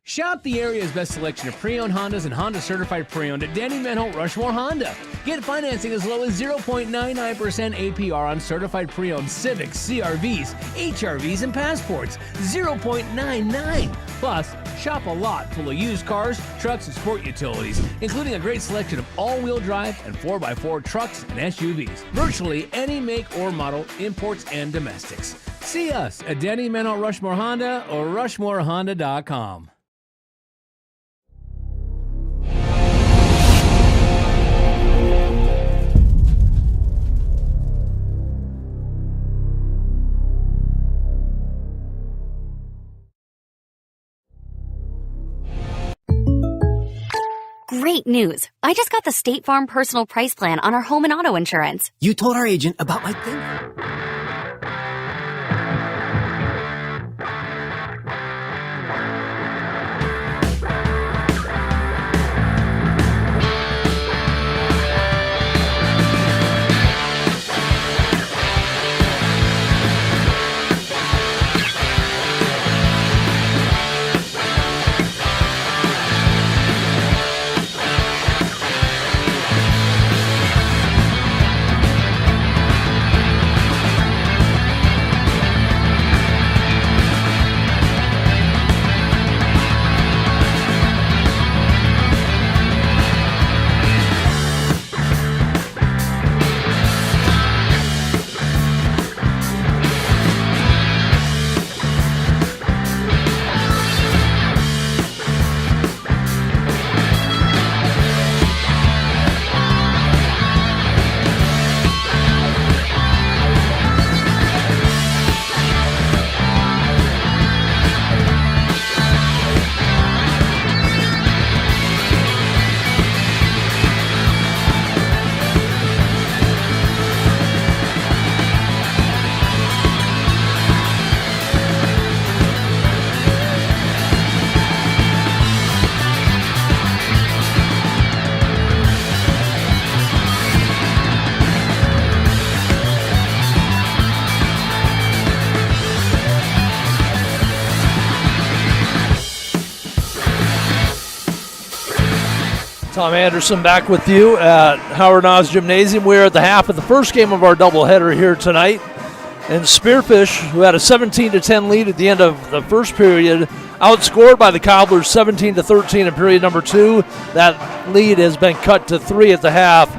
Speaker 2: Shop the area's best selection of pre-owned Hondas and Honda certified pre-owned at Danny Manholt Rushmore Honda. Get financing as low as 0.99% APR on certified pre-owned Civics, CRVs, HRVs, and Passports. 0.99. Plus, shop a lot full of used cars, trucks, and sport utilities, including a great selection of all-wheel drive and 4x4 trucks and SUVs. Virtually any make or model, imports and domestics. See us at Danny Manholt Rushmore Honda or RushmoreHonda.com.
Speaker 20: Great news. I just got the State Farm personal price plan on our home and auto insurance.
Speaker 21: You told our agent about my thing.
Speaker 11: Tom Anderson back with you at Howard Oz Gymnasium. We're at the half of the first game of our doubleheader here tonight. And Spearfish, who had a 17-10 lead at the end of the first period, outscored by the Cobblers 17-13 in period number 2. That lead has been cut to 3 at the half.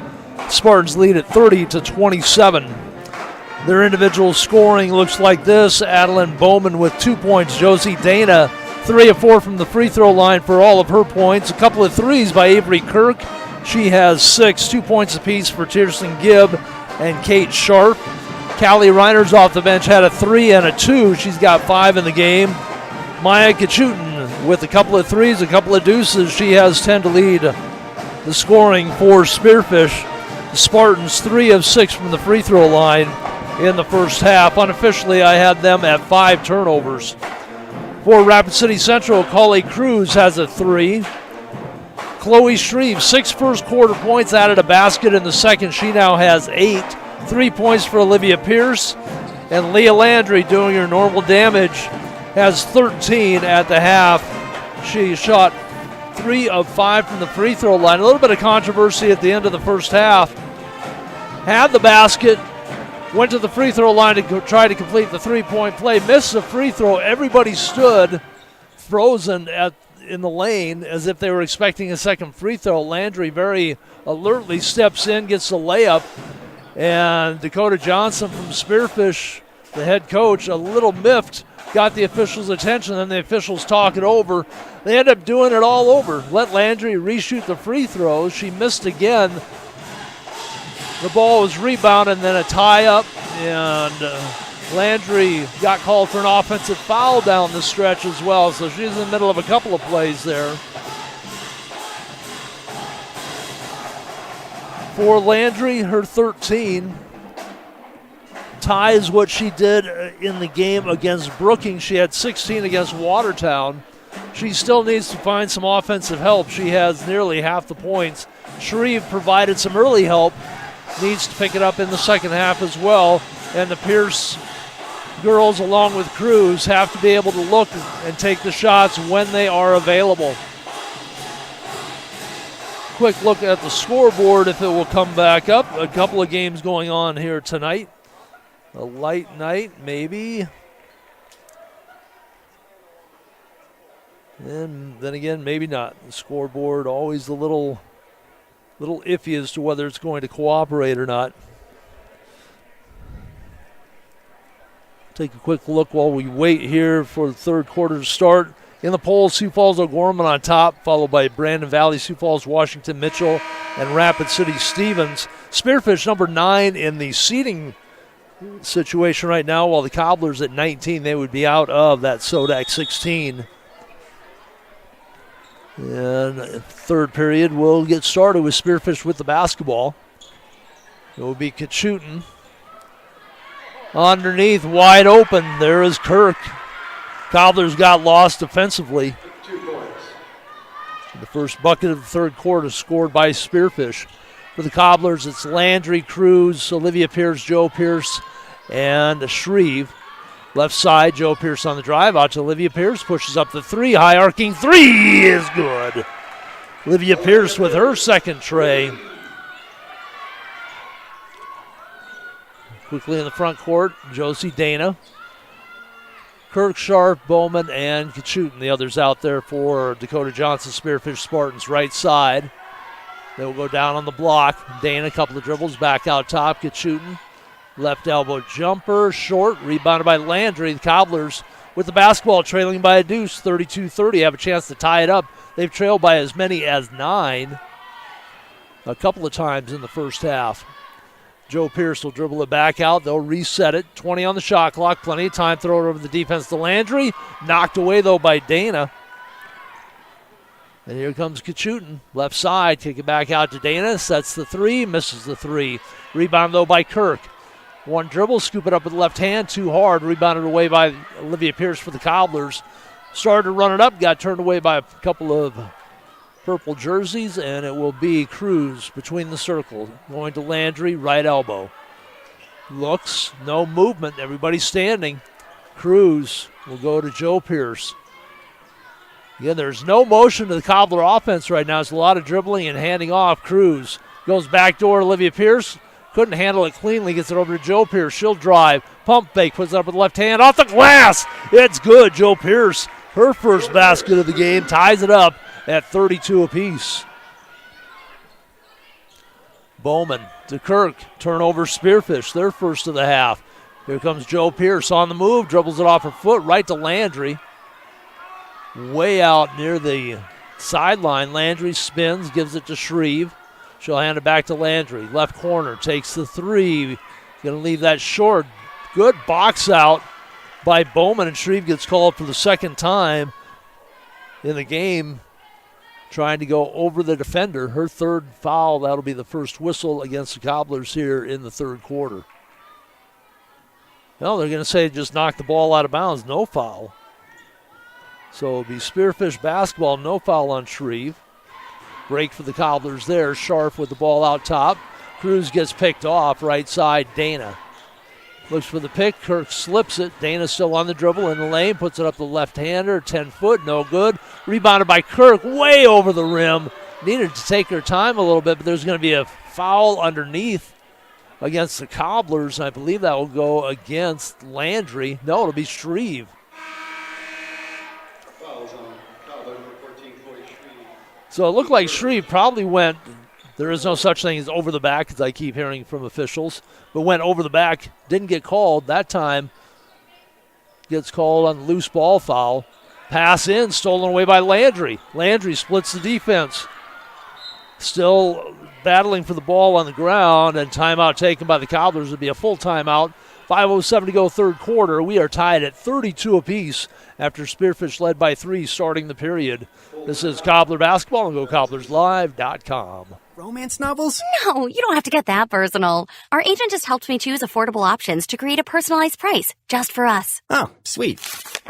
Speaker 11: Spartans lead at 30-27. Their individual scoring looks like this. Adeline Bowman with 2 points. Josie Dana 3 of 4 from the free throw line for all of her points. A couple of threes by Avery Kirk. She has 6, 2 points apiece for Tiersten Gibb and Kate Sharp. Callie Reiners off the bench had a 3 and a 2. She's got 5 in the game. Maya Kachutin with a couple of threes, a couple of deuces. She has 10 to lead the scoring for Spearfish. Spartans 3 of 6 from the free throw line in the first half. Unofficially, I had them at 5 turnovers. For Rapid City Central, Coley Cruz has a 3. Chloe Shreve, 6 first quarter points, added a basket in the second. She now has 8. 3 points for Olivia Pierce. And Leah Landry, doing her normal damage, has 13 at the half. She shot 3 of 5 from the free throw line. A little bit of controversy at the end of the first half. Had the basket, went to the free throw line to try to complete the three-point play, missed the free throw. Everybody stood frozen in the lane as if they were expecting a second free throw. Landry very alertly steps in, gets the layup, and Dakota Johnson from Spearfish, the head coach, a little miffed, got the officials' attention, and the officials talk it over. They end up doing it all over. Let Landry reshoot the free throws. She missed again. The ball was rebounded and then a tie-up, and Landry got called for an offensive foul down the stretch as well, so she's in the middle of a couple of plays there. For Landry, her 13 ties what she did in the game against Brookings. She had 16 against Watertown. She still needs to find some offensive help. She has nearly half the points. Shreve provided some early help. Needs to pick it up in the second half as well. And the Pierce girls, along with Cruz, have to be able to look and take the shots when they are available. Quick look at the scoreboard if it will come back up. A couple of games going on here tonight. A light night, maybe. And then again, maybe not. The scoreboard always a little iffy as to whether it's going to cooperate or not. Take a quick look while we wait here for the third quarter to start. In the polls, Sioux Falls O'Gorman on top, followed by Brandon Valley, Sioux Falls, Washington, Mitchell, and Rapid City Stevens. Spearfish number 9 in the seeding situation right now, while the Cobblers at 19, they would be out of that SODAC 16. And third period will get started with Spearfish with the basketball. It will be Kachutin. Underneath, wide open, there is Kirk. Cobblers got lost defensively. The first bucket of the third quarter scored by Spearfish. For the Cobblers, it's Landry, Cruz, Olivia Pierce, Joe Pierce, and Shreve. Left side, Joe Pierce on the drive. Out to Olivia Pierce. Pushes up the 3. High arcing 3 is good. Olivia Pierce with her second tray. Quickly in the front court, Josie Dana. Kirk, Sharp, Bowman, and Kachutin. The others out there for Dakota Johnson, Spearfish Spartans, right side. They will go down on the block. Dana, a couple of dribbles, back out top. Kachutin. Left elbow jumper, short, rebounded by Landry. The Cobblers with the basketball trailing by a deuce, 32-30. Have a chance to tie it up. They've trailed by as many as 9 a couple of times in the first half. Joe Pierce will dribble it back out. They'll reset it. 20 on the shot clock. Plenty of time. Throw it over the defense to Landry. Knocked away, though, by Dana. And here comes Kachutin. Left side. Kick it back out to Dana. Sets the 3. Misses the 3. Rebound, though, by Kirk. One dribble, scoop it up with the left hand, too hard. Rebounded away by Olivia Pierce for the Cobblers. Started to run it up, got turned away by a couple of purple jerseys, and it will be Cruz between the circle. Going to Landry, right elbow. Looks, no movement, everybody standing. Cruz will go to Joe Pierce. Again, there's no motion to the Cobbler offense right now. It's a lot of dribbling and handing off. Cruz goes back door, Olivia Pierce. Couldn't handle it cleanly, gets it over to Joe Pierce. She'll drive, pump fake, puts it up with the left hand, off the glass. It's good. Joe Pierce, her first basket of the game, ties it up at 32 apiece. Bowman to Kirk, turnover Spearfish, their first of the half. Here comes Joe Pierce on the move, dribbles it off her foot, right to Landry. Way out near the sideline, Landry spins, gives it to Shreve. She'll hand it back to Landry. Left corner, takes the 3. Going to leave that short. Good box out by Bowman, and Shreve gets called for the second time in the game trying to go over the defender. Her third foul, that'll be the first whistle against the Cobblers here in the third quarter. Well, they're going to say just knock the ball out of bounds, no foul. So it'll be Spearfish basketball, no foul on Shreve. Break for the Cobblers there. Sharp with the ball out top. Cruz gets picked off, right side, Dana. Looks for the pick, Kirk slips it. Dana still on the dribble in the lane, puts it up the left-hander, 10-foot, no good. Rebounded by Kirk, way over the rim. Needed to take her time a little bit, but there's going to be a foul underneath against the Cobblers. I believe that will go against Landry. No, it'll be Shreve. So it looked like Shreve probably went, there is no such thing as over the back, as I keep hearing from officials, but went over the back, didn't get called. That time gets called on the loose ball foul. Pass in, stolen away by Landry. Landry splits the defense. Still battling for the ball on the ground, and timeout taken by the Cobblers. Would be a full timeout. 5:07 to go third quarter. We are tied at 32 apiece after Spearfish led by 3 starting the period. This is Cobbler Basketball, and go cobblerslive.com.
Speaker 21: Romance novels?
Speaker 20: No, you don't have to get that personal. Our agent just helped me choose affordable options to create a personalized price just for us.
Speaker 21: Oh, sweet.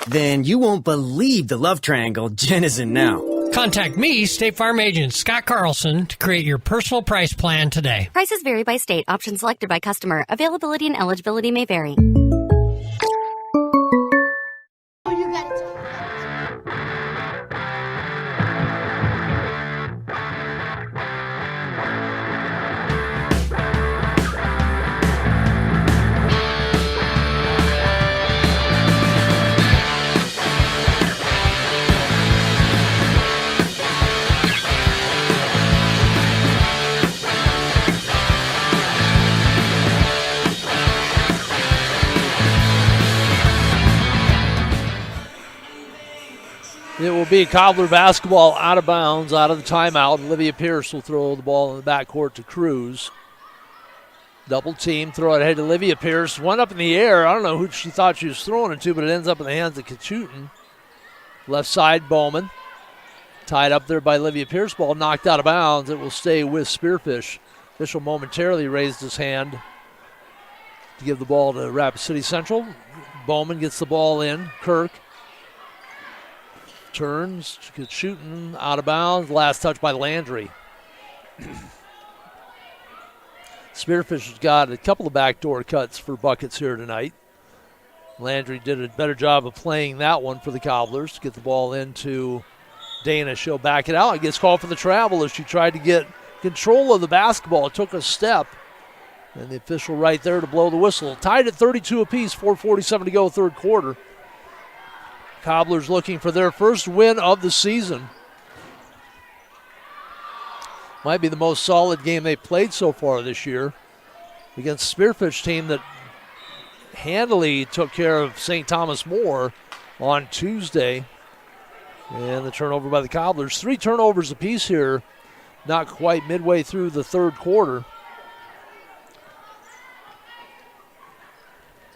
Speaker 21: Then you won't believe the love triangle Jen is in now.
Speaker 4: Contact me, State Farm agent Scott Carlson, to create your personal price plan today.
Speaker 20: Prices vary by state. Options selected by customer. Availability and eligibility may vary.
Speaker 11: It will be Cobbler basketball out of bounds, out of the timeout. Olivia Pierce will throw the ball in the backcourt to Cruz. Double team, throw it ahead to Olivia Pierce. One up in the air. I don't know who she thought she was throwing it to, but it ends up in the hands of Kachutin. Left side, Bowman. Tied up there by Olivia Pierce. Ball knocked out of bounds. It will stay with Spearfish. Official momentarily raised his hand to give the ball to Rapid City Central. Bowman gets the ball in. Kirk turns, shooting out of bounds. Last touch by Landry. Spearfish has got a couple of backdoor cuts for buckets here tonight. Landry did a better job of playing that one for the Cobblers to get the ball into Dana. She'll back it out. It gets called for the travel as she tried to get control of the basketball. It took a step. And the official right there to blow the whistle. Tied at 32 apiece, 4:47 to go third quarter. Cobblers looking for their first win of the season. Might be the most solid game they've played so far this year against Spearfish team that handily took care of St. Thomas More on Tuesday. And the turnover by the Cobblers. 3 turnovers apiece here, not quite midway through the third quarter.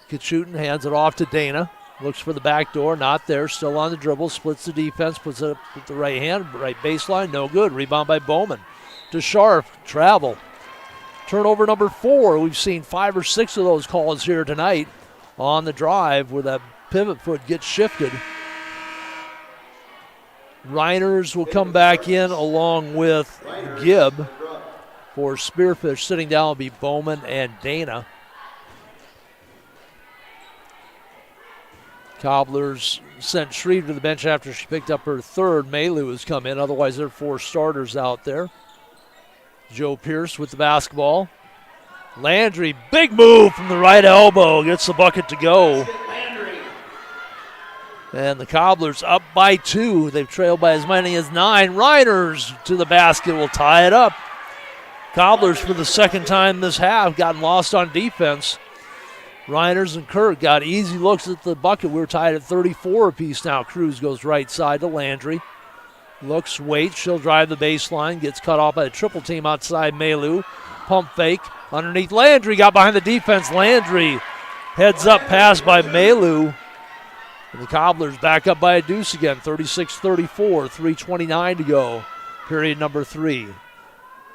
Speaker 11: Kachutin hands it off to Dana. Looks for the back door, not there, still on the dribble, splits the defense, puts it up with the right hand, right baseline, no good. Rebound by Bowman. To Sharp, travel. Turnover number 4. We've seen 5 or 6 of those calls here tonight on the drive where that pivot foot gets shifted. Reiners will come back in along with Gibb for Spearfish. Sitting down will be Bowman and Dana. Cobblers sent Shreve to the bench after she picked up her third. Maylou has come in. Otherwise, there are 4 starters out there. Joe Pierce with the basketball. Landry, big move from the right elbow. Gets the bucket to go. And the Cobblers up by 2. They've trailed by as many as 9. Reiners to the basket will tie it up. Cobblers for the second time this half gotten lost on defense. Reiners and Kirk got easy looks at the bucket. We're tied at 34 apiece now. Cruz goes right side to Landry. Looks, waits, she'll drive the baseline. Gets cut off by a triple team outside Maylou. Pump fake underneath Landry. Got behind the defense. Landry heads up pass by Maylou. And the Cobblers back up by a deuce again. 36-34, 3:29 to go. period number 3.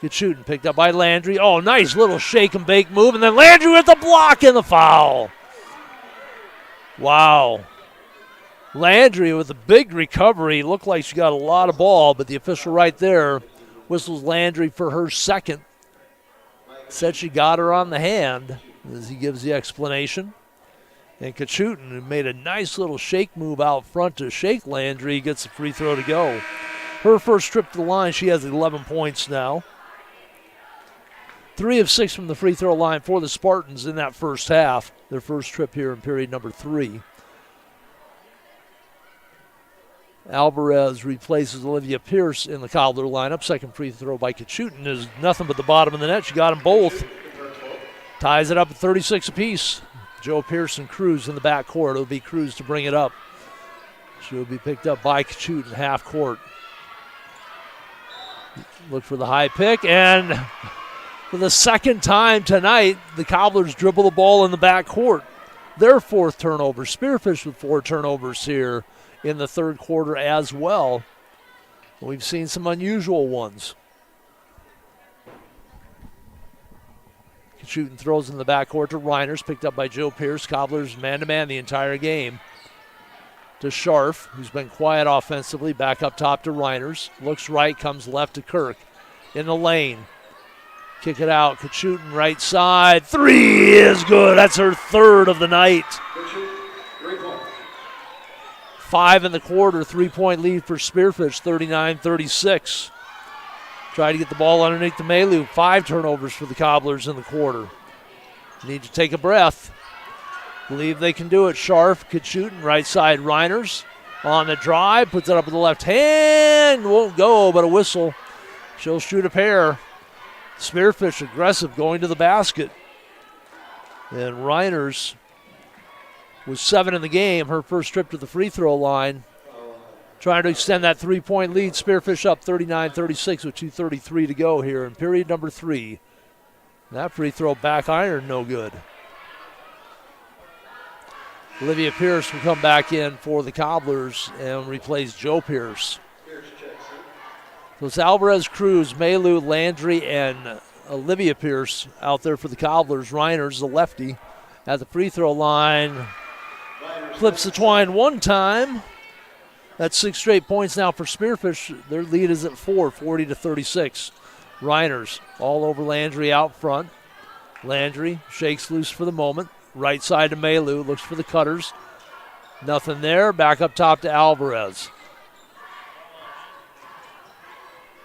Speaker 11: Good picked up by Landry. Oh, nice little shake and bake move, and then Landry with the block and the foul. Wow. Landry with a big recovery. Looked like she got a lot of ball, but the official right there whistles Landry for her second. Said she got her on the hand as he gives the explanation. And Kachutin, who made a nice little shake move out front to shake Landry, gets the free throw to go. Her first trip to the line, she has 11 points now. 3 of 6 from the free throw line for the Spartans in that first half. Their first trip here in period number 3. Alvarez replaces Olivia Pierce in the Cobbler lineup. Second free throw by Kachutin is nothing but the bottom of the net. She got them both. Ties it up at 36 apiece. Joe Pierce and Cruz in the backcourt. It'll be Cruz to bring it up. She'll be picked up by Kachutin half court. Look for the high pick, and for the second time tonight, the Cobblers dribble the ball in the backcourt. Their 4th turnover. Spearfish with 4 turnovers here in the third quarter as well. We've seen some unusual ones. Shooting throws in the backcourt to Reiners, picked up by Joe Pierce. Cobblers man-to-man the entire game. To Scharf, who's been quiet offensively, back up top to Reiners. Looks right, comes left to Kirk. In the lane. Kick it out, Kachutin right side. 3 is good. That's her 3rd of the night. 5 in the quarter, 3-point lead for Spearfish, 39-36. Try to get the ball underneath the Melu. 5 turnovers for the Cobblers in the quarter. Need to take a breath. Believe they can do it. Scharf, Kachutin, right side. Reiners on the drive, puts it up with the left hand. Won't go, but a whistle. She'll shoot a pair. Spearfish aggressive going to the basket. And Reiners with 7 in the game, her first trip to the free throw line. Trying to extend that 3-point lead. Spearfish up 39-36 with 2:33 to go here in period number 3. That free throw back iron, no good. Olivia Pierce will come back in for the Cobblers and replace Joe Pierce. So it's Alvarez, Cruz, Melu, Landry, and Olivia Pierce out there for the Cobblers. Reiners, the lefty, at the free throw line. Flips the twine one time. That's 6 straight points now for Spearfish. Their lead is at 4, 40-36. Reiners all over Landry out front. Landry shakes loose for the moment. Right side to Melu, looks for the cutters. Nothing there. Back up top to Alvarez.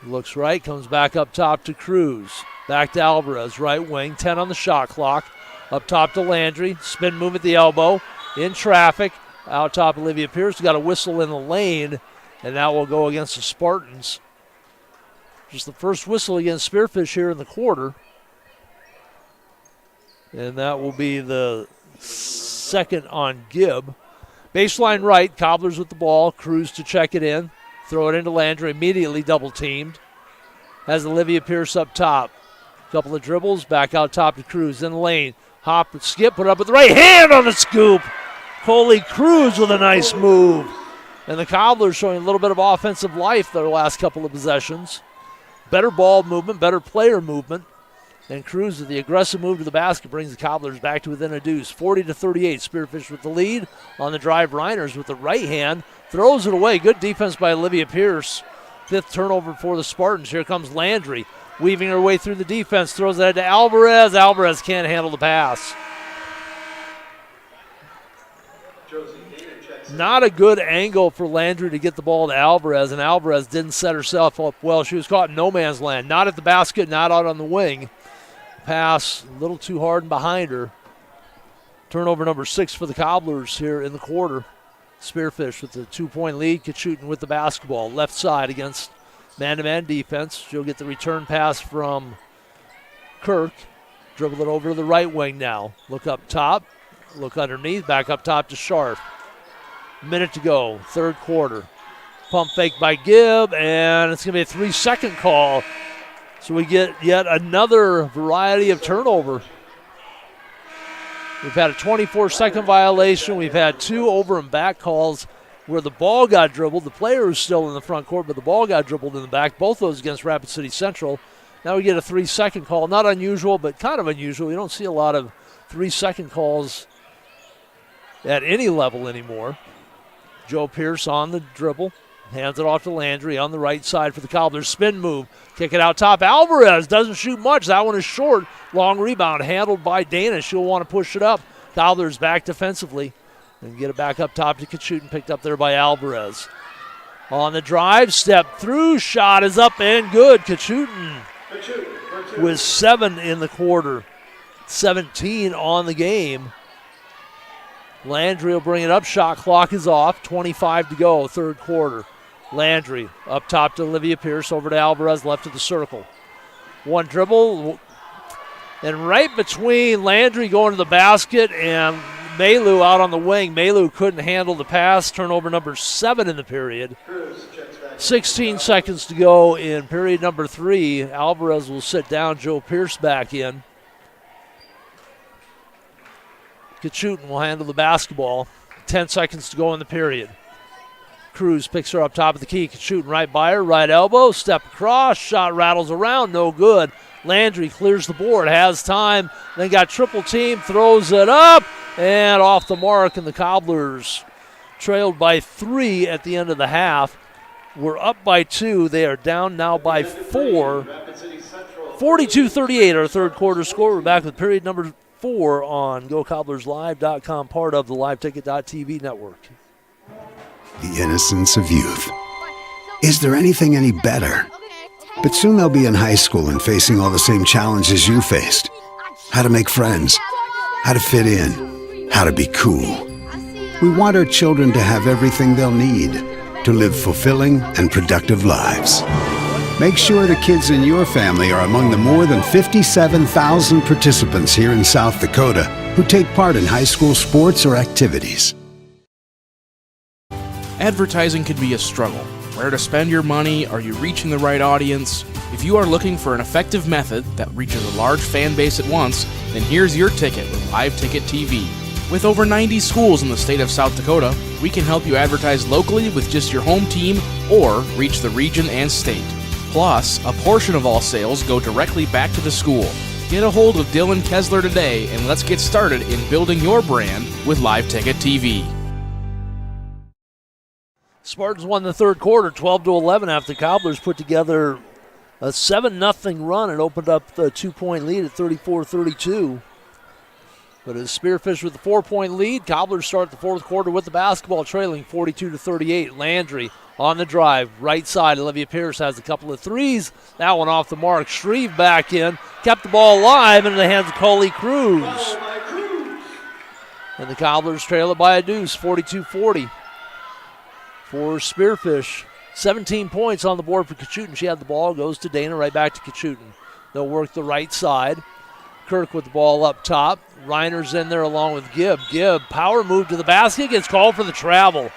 Speaker 11: Looks right, comes back up top to Cruz. Back to Alvarez, right wing, 10 on the shot clock. Up top to Landry, spin move at the elbow. In traffic, out top Olivia Pierce. Got a whistle in the lane, and that will go against the Spartans. Just the first whistle against Spearfish here in the quarter. And that will be the second on Gibb. Baseline right, Cobblers with the ball. Cruz to check it in. Throw it into Landry, immediately double teamed. Has Olivia Pierce up top. Couple of dribbles, back out top to Cruz. In the lane, hop, skip, put it up with the right hand on the scoop. Coley Cruz with a nice move. And the Cobblers showing a little bit of offensive life their last couple of possessions. Better ball movement, better player movement. And Cruz with the aggressive move to the basket brings the Cobblers back to within a deuce. 40-38, Spearfish with the lead. On the drive, Reiners with the right hand. Throws it away. Good defense by Olivia Pierce. 5th turnover for the Spartans. Here comes Landry. Weaving her way through the defense. Throws it to Alvarez. Alvarez can't handle the pass. Not a good angle for Landry to get the ball to Alvarez, and Alvarez didn't set herself up well. She was caught in no man's land. Not at the basket, not out on the wing. Pass a little too hard and behind her. Turnover number 6 for the Cobblers here in the quarter. Spearfish with the 2-point lead. Kachutin with the basketball. Left side against man-to-man defense. She'll get the return pass from Kirk. Dribble it over to the right wing now. Look up top. Look underneath. Back up top to Scharf. Minute to go. Third quarter. Pump fake by Gibb. And it's going to be a 3-second call. So we get yet another variety of turnover. We've had a 24-second violation. We've had 2 over and back calls. where the ball got dribbled. The player was still in the front court, but the ball got dribbled in the back. Both those against Rapid City Central. Now we get a 3-second call. Not unusual, but kind of unusual. You don't see a lot of 3-second calls at any level anymore. Joe Pierce on the dribble. Hands it off to Landry on the right side for the Cobblers. Spin move. Kick it out top. Alvarez doesn't shoot much. That one is short. Long rebound handled by Dana. She'll want to push it up. Cobblers back defensively. And get it back up top to Kachutin. Picked up there by Alvarez. On the drive. Step through. Shot is up and good. Kachutin with 7 in the quarter. 17 on the game. Landry will bring it up. Shot clock is off. 25 to go. Third quarter. Landry up top to Olivia Pierce, over to Alvarez, left of the circle. One dribble, and right between Landry going to the basket and Maylou out on the wing. Maylou couldn't handle the pass. Turnover number 7 in the period. 16 seconds to go in period number 3. Alvarez will sit down. Joe Pierce back in. Kachutin will handle the basketball. 10 seconds to go in the period. Cruz picks her up top of the key. Kachutin right by her, right elbow, step across, shot rattles around, no good. Landry clears the board, has time, then got triple team, throws it up, and off the mark, and the Cobblers trailed by 3 at the end of the half. We're up by 2. They are down now by 4. 42-38, our third quarter score. We're back with period number 4 on GoCobblersLive.com, part of the LiveTicket.tv network.
Speaker 3: The innocence of youth. Is there anything any better? But soon they'll be in high school and facing all the same challenges you faced. How to make friends, how to fit in, how to be cool. We want our children to have everything they'll need to live fulfilling and productive lives. Make sure the kids in your family are among the more than 57,000 participants here in South Dakota who take part in high school sports or activities.
Speaker 5: Advertising can be a struggle. Where to spend your money? Are you reaching the right audience? If you are looking for an effective method that reaches a large fan base at once, then here's your ticket with Live Ticket TV. With over 90 schools in the state of South Dakota, we can help you advertise locally with just your home team or reach the region and state. Plus, a portion of all sales go directly back to the school. Get a hold of Dylan Kessler today and let's get started in building your brand with Live Ticket TV.
Speaker 11: Spartans won the third quarter, 12-11, after the Cobblers put together a 7-0 run and opened up the 2-point lead at 34-32. But as Spearfish with the 4-point lead, Cobblers start the fourth quarter with the basketball trailing 42-38. Landry on the drive, right side. Olivia Pierce has a couple of threes. That one off the mark. Shreve back in, kept the ball alive into the hands of Coley Cruz. And the Cobblers trail it by a deuce, 42-40. For Spearfish, 17 points on the board for Kachutin. She had the ball, goes to Dana, right back to Kachutin. They'll work the right side. Kirk with the ball up top. Reiner's in there along with Gibb. Gibb, power move to the basket, gets called for the travel.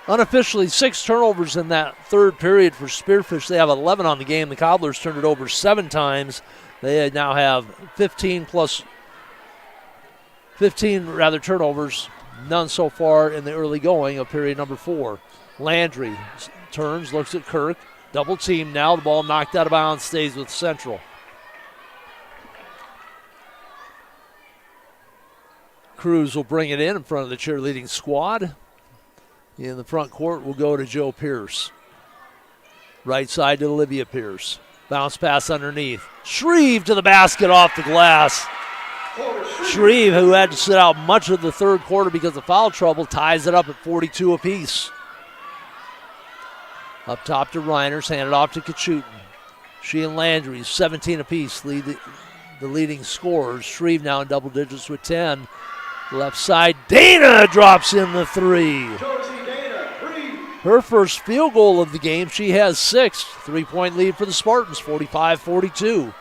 Speaker 11: Unofficially, 6 turnovers in that third period for Spearfish. They have 11 on the game. The Cobblers turned it over 7 times. They now have 15 turnovers. None so far in the early going of period number 4. Landry turns, looks at Kirk. Double team now. The ball knocked out of bounds, stays with Central. Cruz will bring it in front of the cheerleading squad. In the front court will go to Joe Pierce. Right side to Olivia Pierce. Bounce pass underneath. Shreve to the basket off the glass. Shreve, who had to sit out much of the third quarter because of foul trouble, ties it up at 42 apiece. Up top to Reiners, handed off to Kachutin. She and Landry, 17 apiece, lead the leading scorers. Shreve now in double digits with 10. Left side, Dana drops in the 3. Her first field goal of the game. She has 6. 3-point lead for the Spartans, 45-42.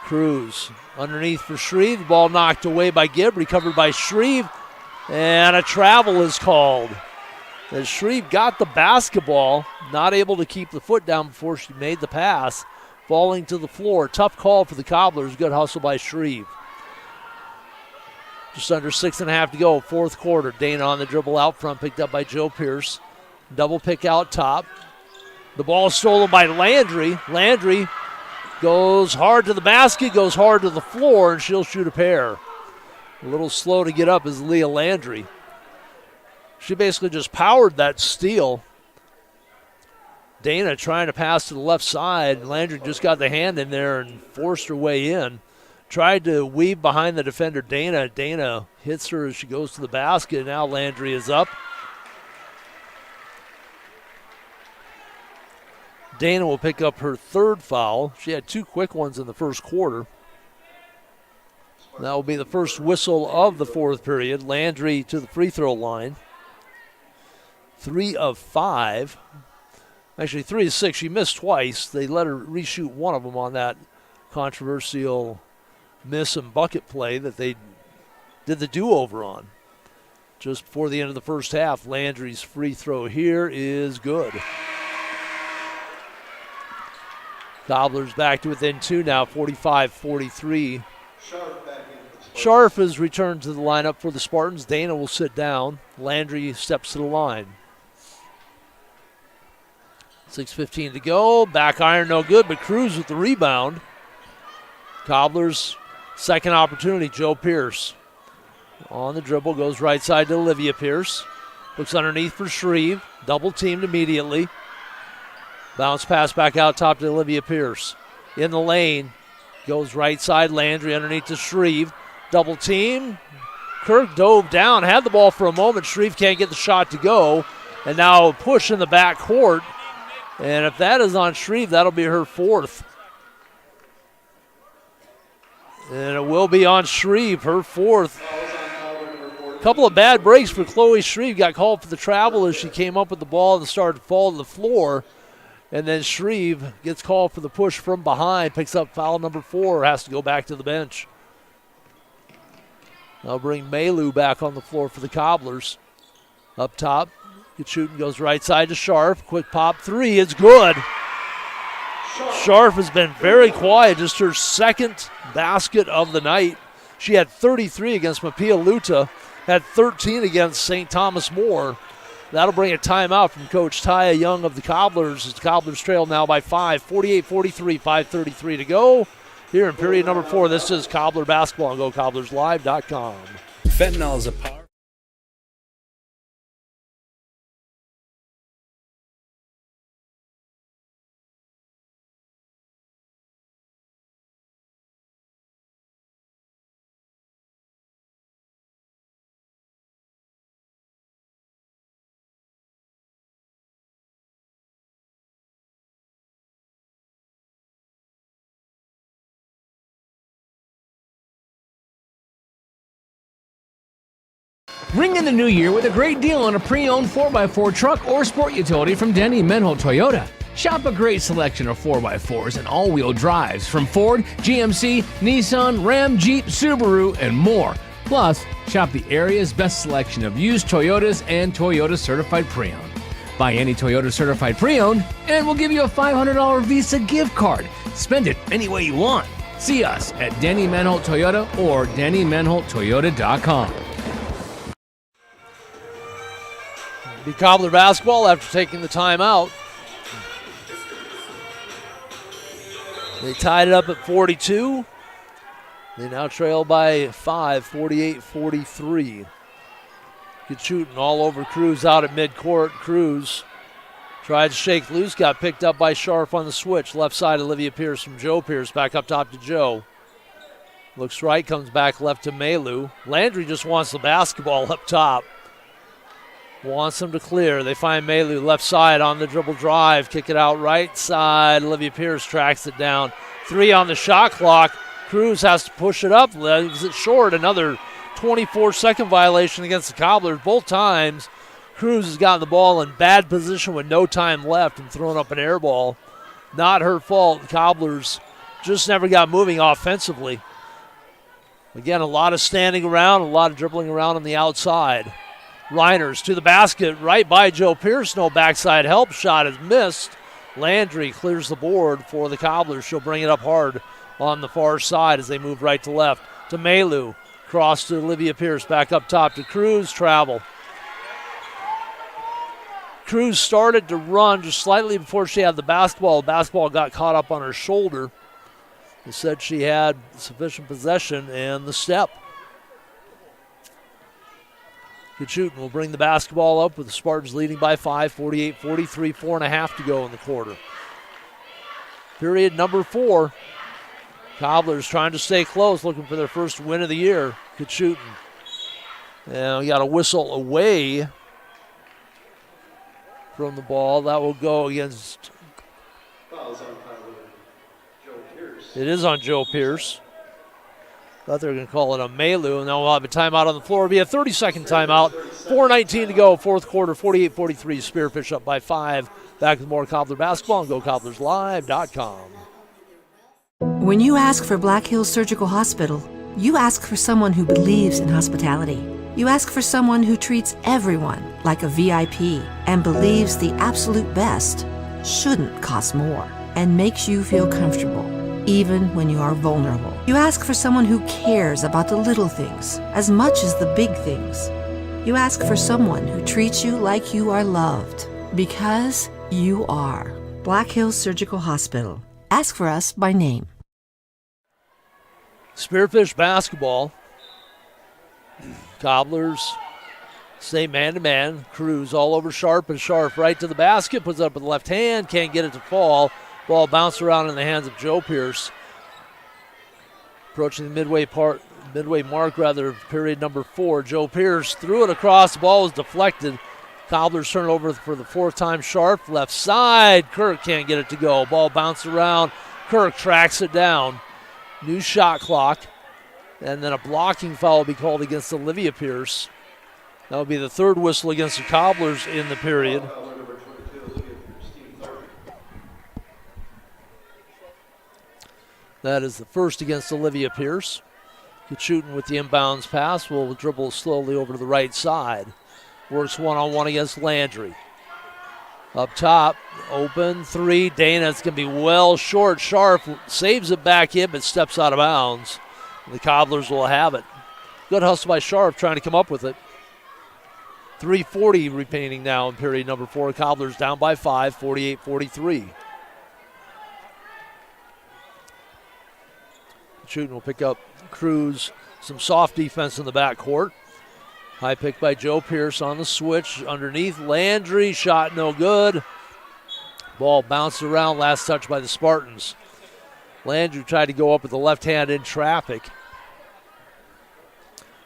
Speaker 11: Cruz underneath for Shreve. The ball knocked away by Gibb, recovered by Shreve, and a travel is called. As Shreve got the basketball, not able to keep the foot down before she made the pass, falling to the floor. Tough call for the Cobblers. Good hustle by Shreve. Just under 6.5 to go, fourth quarter. Dana on the dribble out front, picked up by Joe Pierce. Double pick out top. The ball stolen by Landry. Landry goes hard to the basket, goes hard to the floor, and she'll shoot a pair. A little slow to get up is Leah Landry. She basically just powered that steal. Dana trying to pass to the left side. Landry just got the hand in there and forced her way in. Tried to weave behind the defender, Dana. Dana hits her as she goes to the basket. Now Landry is up. Dana will pick up her third foul. She had 2 quick ones in the first quarter. That will be the first whistle of the fourth period. Landry to the free throw line. 3 of 5. Actually, 3 of 6. She missed twice. They let her reshoot one of them on that controversial miss and bucket play that they did the do-over on. Just before the end of the first half, Landry's free throw here is good. Cobblers back to within 2 now, 45-43. Sharp has returned to the lineup for the Spartans. Dana will sit down. Landry steps to the line. 6:15 to go. Back iron no good, but Cruz with the rebound. Cobblers second opportunity, Joe Pierce. On the dribble, goes right side to Olivia Pierce. Looks underneath for Shreve. Double teamed immediately. Bounce pass back out top to Olivia Pierce. In the lane. Goes right side. Landry underneath to Shreve. Double team. Kirk dove down. Had the ball for a moment. Shreve can't get the shot to go. And now a push in the back court. And if that is on Shreve, that'll be her fourth. And it will be on Shreve, her fourth. Couple of bad breaks for Chloe Shreve. Got called for the travel as she came up with the ball and started to fall to the floor. And then Shreve gets called for the push from behind, picks up foul number 4, has to go back to the bench. I'll bring Maylou back on the floor for the Cobblers. Up top, good shooting, goes right side to Sharp. Quick pop 3, it's good. Sharp has been very quiet, just her second basket of the night. She had 33 against Mapia Luta, had 13 against St. Thomas More. That'll bring a timeout from Coach Taya Young of the Cobblers as the Cobblers trail now by 5, 48-43, 5:33 to go. Here in period number 4, this is Cobbler basketball on GoCobblersLive.com.
Speaker 8: Fentanyl is a power.
Speaker 2: Ring in the new year with a great deal on a pre-owned 4x4 truck or sport utility from Denny Menho Toyota. Shop a great selection of 4x4s and all-wheel drives from Ford, GMC, Nissan, Ram, Jeep, Subaru, and more. Plus, shop the area's best selection of used Toyotas and Toyota Certified Pre-Owned. Buy any Toyota Certified Pre-Owned and we'll give you a $500 Visa gift card. Spend it any way you want. See us at Denny Menho Toyota or DennyMenholToyota.com.
Speaker 11: Be Cobbler basketball after taking the timeout. They tied it up at 42. They now trail by 5, 48-43. Good shooting all over Cruz out at midcourt. Cruz tried to shake loose, got picked up by Sharp on the switch. Left side, Olivia Pierce from Joe Pierce. Back up top to Joe. Looks right, comes back left to Maylou. Landry just wants the basketball up top. Wants them to clear. They find Maylou left side on the dribble drive. Kick it out right side. Olivia Pierce tracks it down. 3 on the shot clock. Cruz has to push it up. Leaves it short. Another 24-second violation against the Cobblers. Both times, Cruz has gotten the ball in bad position with no time left and thrown up an air ball. Not her fault. The Cobblers just never got moving offensively. Again, a lot of standing around, a lot of dribbling around on the outside. Reiners to the basket, right by Joe Pierce. No backside help. Shot is missed. Landry clears the board for the Cobblers. She'll bring it up hard on the far side as they move right to left. To Maylou. Cross to Olivia Pierce, back up top to Cruz, travel. Cruz started to run just slightly before she had the basketball. The basketball got caught up on her shoulder. They said she had sufficient possession and the step. Kachutin will bring the basketball up with the Spartans leading by 5, 48-43, 4.5 to go in the quarter. Period number 4. Cobblers trying to stay close, looking for their first win of the year. Kachutin. And we got a whistle away from the ball. That will go against. It is on Joe Pierce. Thought they were going to call it a Melu, and now we'll have a timeout on the floor. It'll be a 30-second timeout. 4:19 to go, fourth quarter, 48-43. Spearfish up by 5. Back with more Cobbler basketball on GoCobblersLive.com.
Speaker 6: When you ask for Black Hills Surgical Hospital, you ask for someone who believes in hospitality. You ask for someone who treats everyone like a VIP and believes the absolute best shouldn't cost more and makes you feel comfortable, even when you are vulnerable. You ask for someone who cares about the little things as much as the big things. You ask for someone who treats you like you are loved, because you are. Black Hills Surgical Hospital. Ask for us by name.
Speaker 11: Spearfish basketball. Cobblers stay man-to-man. Cruz all over Sharp, and Sharp right to the basket. Puts it up with the left hand. Can't get it to fall. Ball bounced around in the hands of Joe Pierce. Approaching the midway mark, period number 4. Joe Pierce threw it across. The ball was deflected. Cobblers turn it over for the 4th time. Sharp, left side. Kirk can't get it to go. Ball bounced around. Kirk tracks it down. New shot clock. And then a blocking foul will be called against Olivia Pierce. That will be the 3rd whistle against the Cobblers in the period. That is the first against Olivia Pierce. Kachutin with the inbounds pass will dribble slowly over to the right side. Works one-on-one against Landry. Up top, open 3. Dana's going to be well short. Sharp saves it back in, but steps out of bounds. The Cobblers will have it. Good hustle by Sharp trying to come up with it. 3:40 remaining now in period number 4. Cobblers down by 5, 48-43. Shooting will pick up Cruz. Some soft defense in the backcourt. High pick by Joe Pierce on the switch. Underneath Landry. Shot no good. Ball bounced around. Last touch by the Spartans. Landry tried to go up with the left hand in traffic.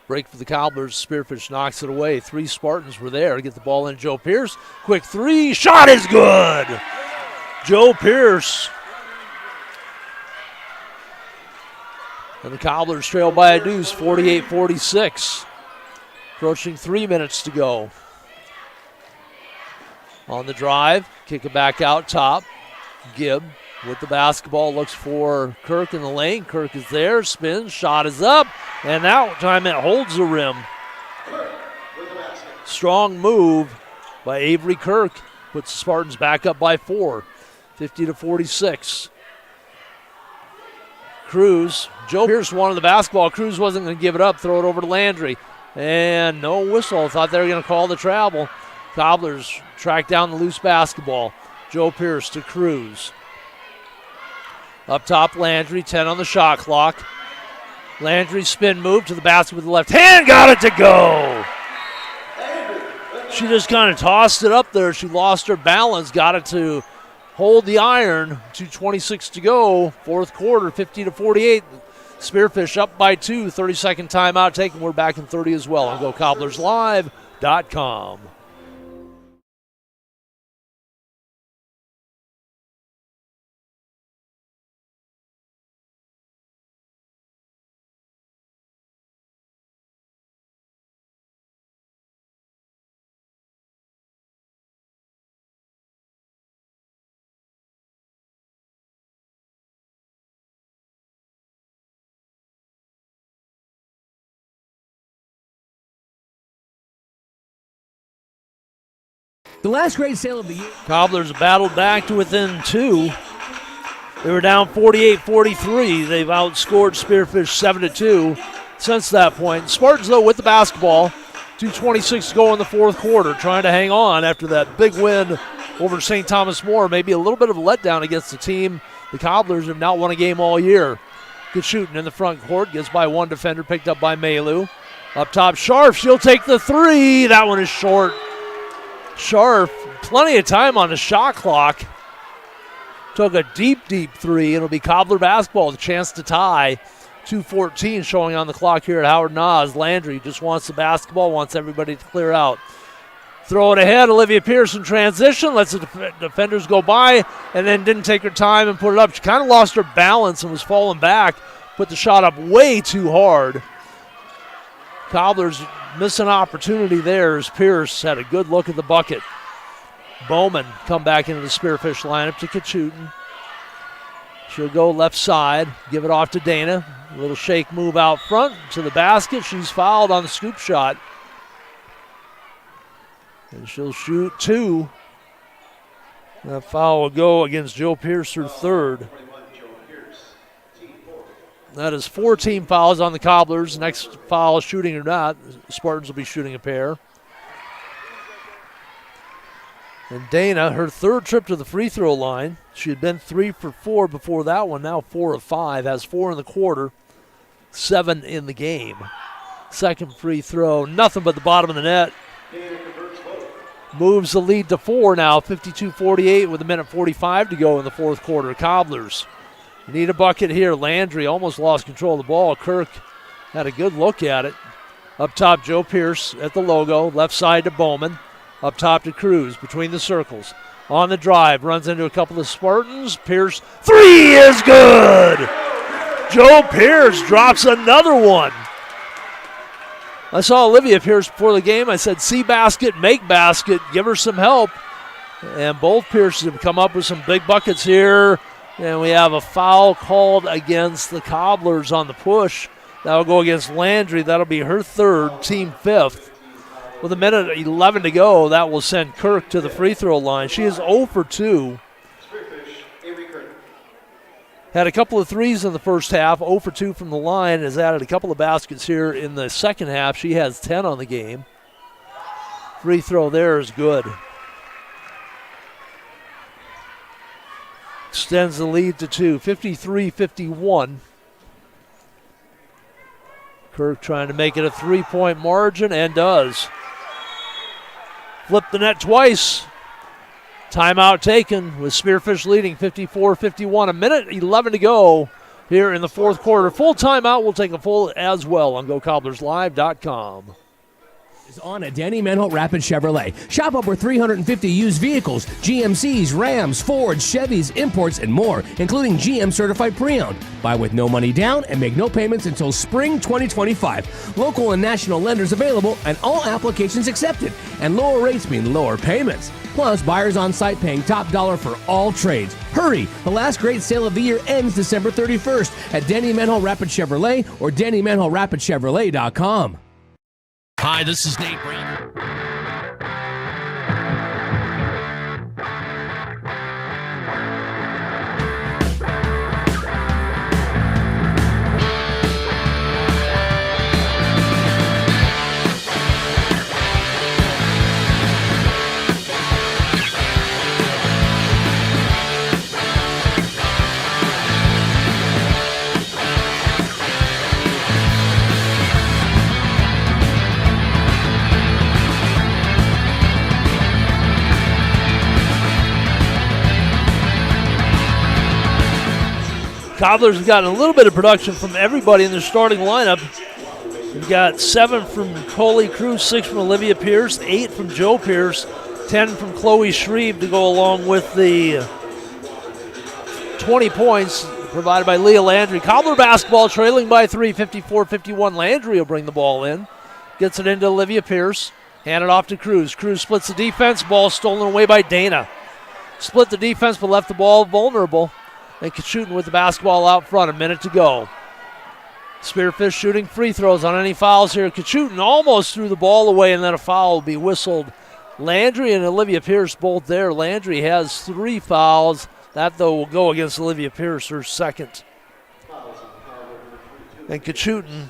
Speaker 11: Break for the Cobblers. Spearfish knocks it away. 3 Spartans were there. Get the ball in. Joe Pierce. Quick 3. Shot is good. Joe Pierce. And the Cobblers trail by a deuce, 48-46. Approaching 3 minutes to go. On the drive, kick it back out top. Gibb with the basketball, looks for Kirk in the lane. Kirk is there, spins, shot is up, and that time it holds the rim. Strong move by Avery Kirk. Puts the Spartans back up by 4, 50-46. Cruz, Joe Pierce wanted the basketball. Cruz wasn't going to give it up. Throw it over to Landry. And no whistle. Thought they were going to call the travel. Cobblers track down the loose basketball. Joe Pierce to Cruz. Up top, Landry, 10 on the shot clock. Landry spin move to the basket with the left hand. Got it to go. She just kind of tossed it up there. She lost her balance. Got it to hold the iron. 2:26 to go. Fourth quarter, 50-48. Spearfish up by 2. 30-second timeout taken. We're back in 30 as well on GoCobblersLive.com.
Speaker 2: The last great sale of the year.
Speaker 11: Cobblers battled back to within 2. They were down 48-43. They've outscored Spearfish 7-2. since that point. Spartans, though, with the basketball. 2:26 to go in the fourth quarter, trying to hang on after that big win over St. Thomas More. Maybe a little bit of a letdown against the team. The Cobblers have not won a game all year. Good shooting in the front court. Gets by one defender, picked up by Malu. Up top, Scharf. She'll take the three. That one is short. Scharf, plenty of time on the shot clock. Took a deep, deep three. It'll be Cobbler basketball, the chance to tie. 2:14 showing on the clock here at Howard Nas. Landry just wants the basketball, wants everybody to clear out. Throw it ahead. Olivia Pierce in transition. Lets the defenders go by and then didn't take her time and put it up. She kind of lost her balance and was falling back. Put the shot up way too hard. Cobblers miss an opportunity there as Pierce had a good look at the bucket. Bowman come back into the Spearfish lineup to Kachutin. She'll go left side, give it off to Dana. A little shake move out front to the basket. She's fouled on the scoop shot. And she'll shoot two. That foul will go against Joe Pierce, her third. That is 4 team fouls on the Cobblers. Next foul, shooting or not, the Spartans will be shooting a pair. And Dana, her third trip to the free throw line. She had been 3 for 4 before that one, now 4 of 5. Has 4 in the quarter, 7 in the game. Second free throw, nothing but the bottom of the net. Moves the lead to 4 now, 52-48 with 1:45 to go in the fourth quarter. Cobblers need a bucket here. Landry almost lost control of the ball. Kirk had a good look at it. Up top, Joe Pierce at the logo. Left side to Bowman. Up top to Cruz between the circles. On the drive, runs into a couple of Spartans. Pierce, three is good! Joe Pierce drops another one. I saw Olivia Pierce before the game. I said, see basket, make basket, give her some help. And both Pierces have come up with some big buckets here. And we have a foul called against the Cobblers on the push. That'll go against Landry. That'll be her third, team fifth. With 1:11 to go, that will send Kirk to the free throw line. She is 0 for 2. Had a couple of threes in the first half, 0 for 2 from the line. Has added a couple of baskets here in the second half. She has 10 on the game. Free throw there is good. Extends the lead to 2, 53-51. Kirk trying to make it a 3-point margin and does. Flipped the net twice. Timeout taken with Spearfish leading 54-51. 1:11 to go here in the fourth quarter. Full timeout. We'll take a full as well on GoCobblersLive.com.
Speaker 2: Is on at Danny Manholt Rapid Chevrolet. Shop over 350 used vehicles, GMCs, Rams, Fords, Chevys, imports, and more, including GM certified pre-owned. Buy with no money down and make no payments until spring 2025. Local and national lenders available and all applications accepted. And lower rates mean lower payments. Plus, buyers on site paying top dollar for all trades. Hurry! The last great sale of the year ends December 31st at Danny Manholt Rapid Chevrolet or DannyManholtRapidChevrolet.com.
Speaker 7: Hi, this is Nate Brown.
Speaker 11: Cobblers have gotten a little bit of production from everybody in their starting lineup. We've got 7 from Coley Cruz, 6 from Olivia Pierce, 8 from Joe Pierce, 10 from Chloe Shreve to go along with the 20 points provided by Leah Landry. Cobbler basketball trailing by 3, 54-51. Landry will bring the ball in. Gets it into Olivia Pierce. Hand it off to Cruz. Cruz splits the defense. Ball stolen away by Dana. Split the defense but left the ball vulnerable. And shooting with the basketball out front, a minute to go. Spearfish shooting free throws on any fouls here. Kachutin almost threw the ball away, and then a foul will be whistled. Landry and Olivia Pierce both there. Landry has 3 fouls. That, though, will go against Olivia Pierce, her second. And Kachutin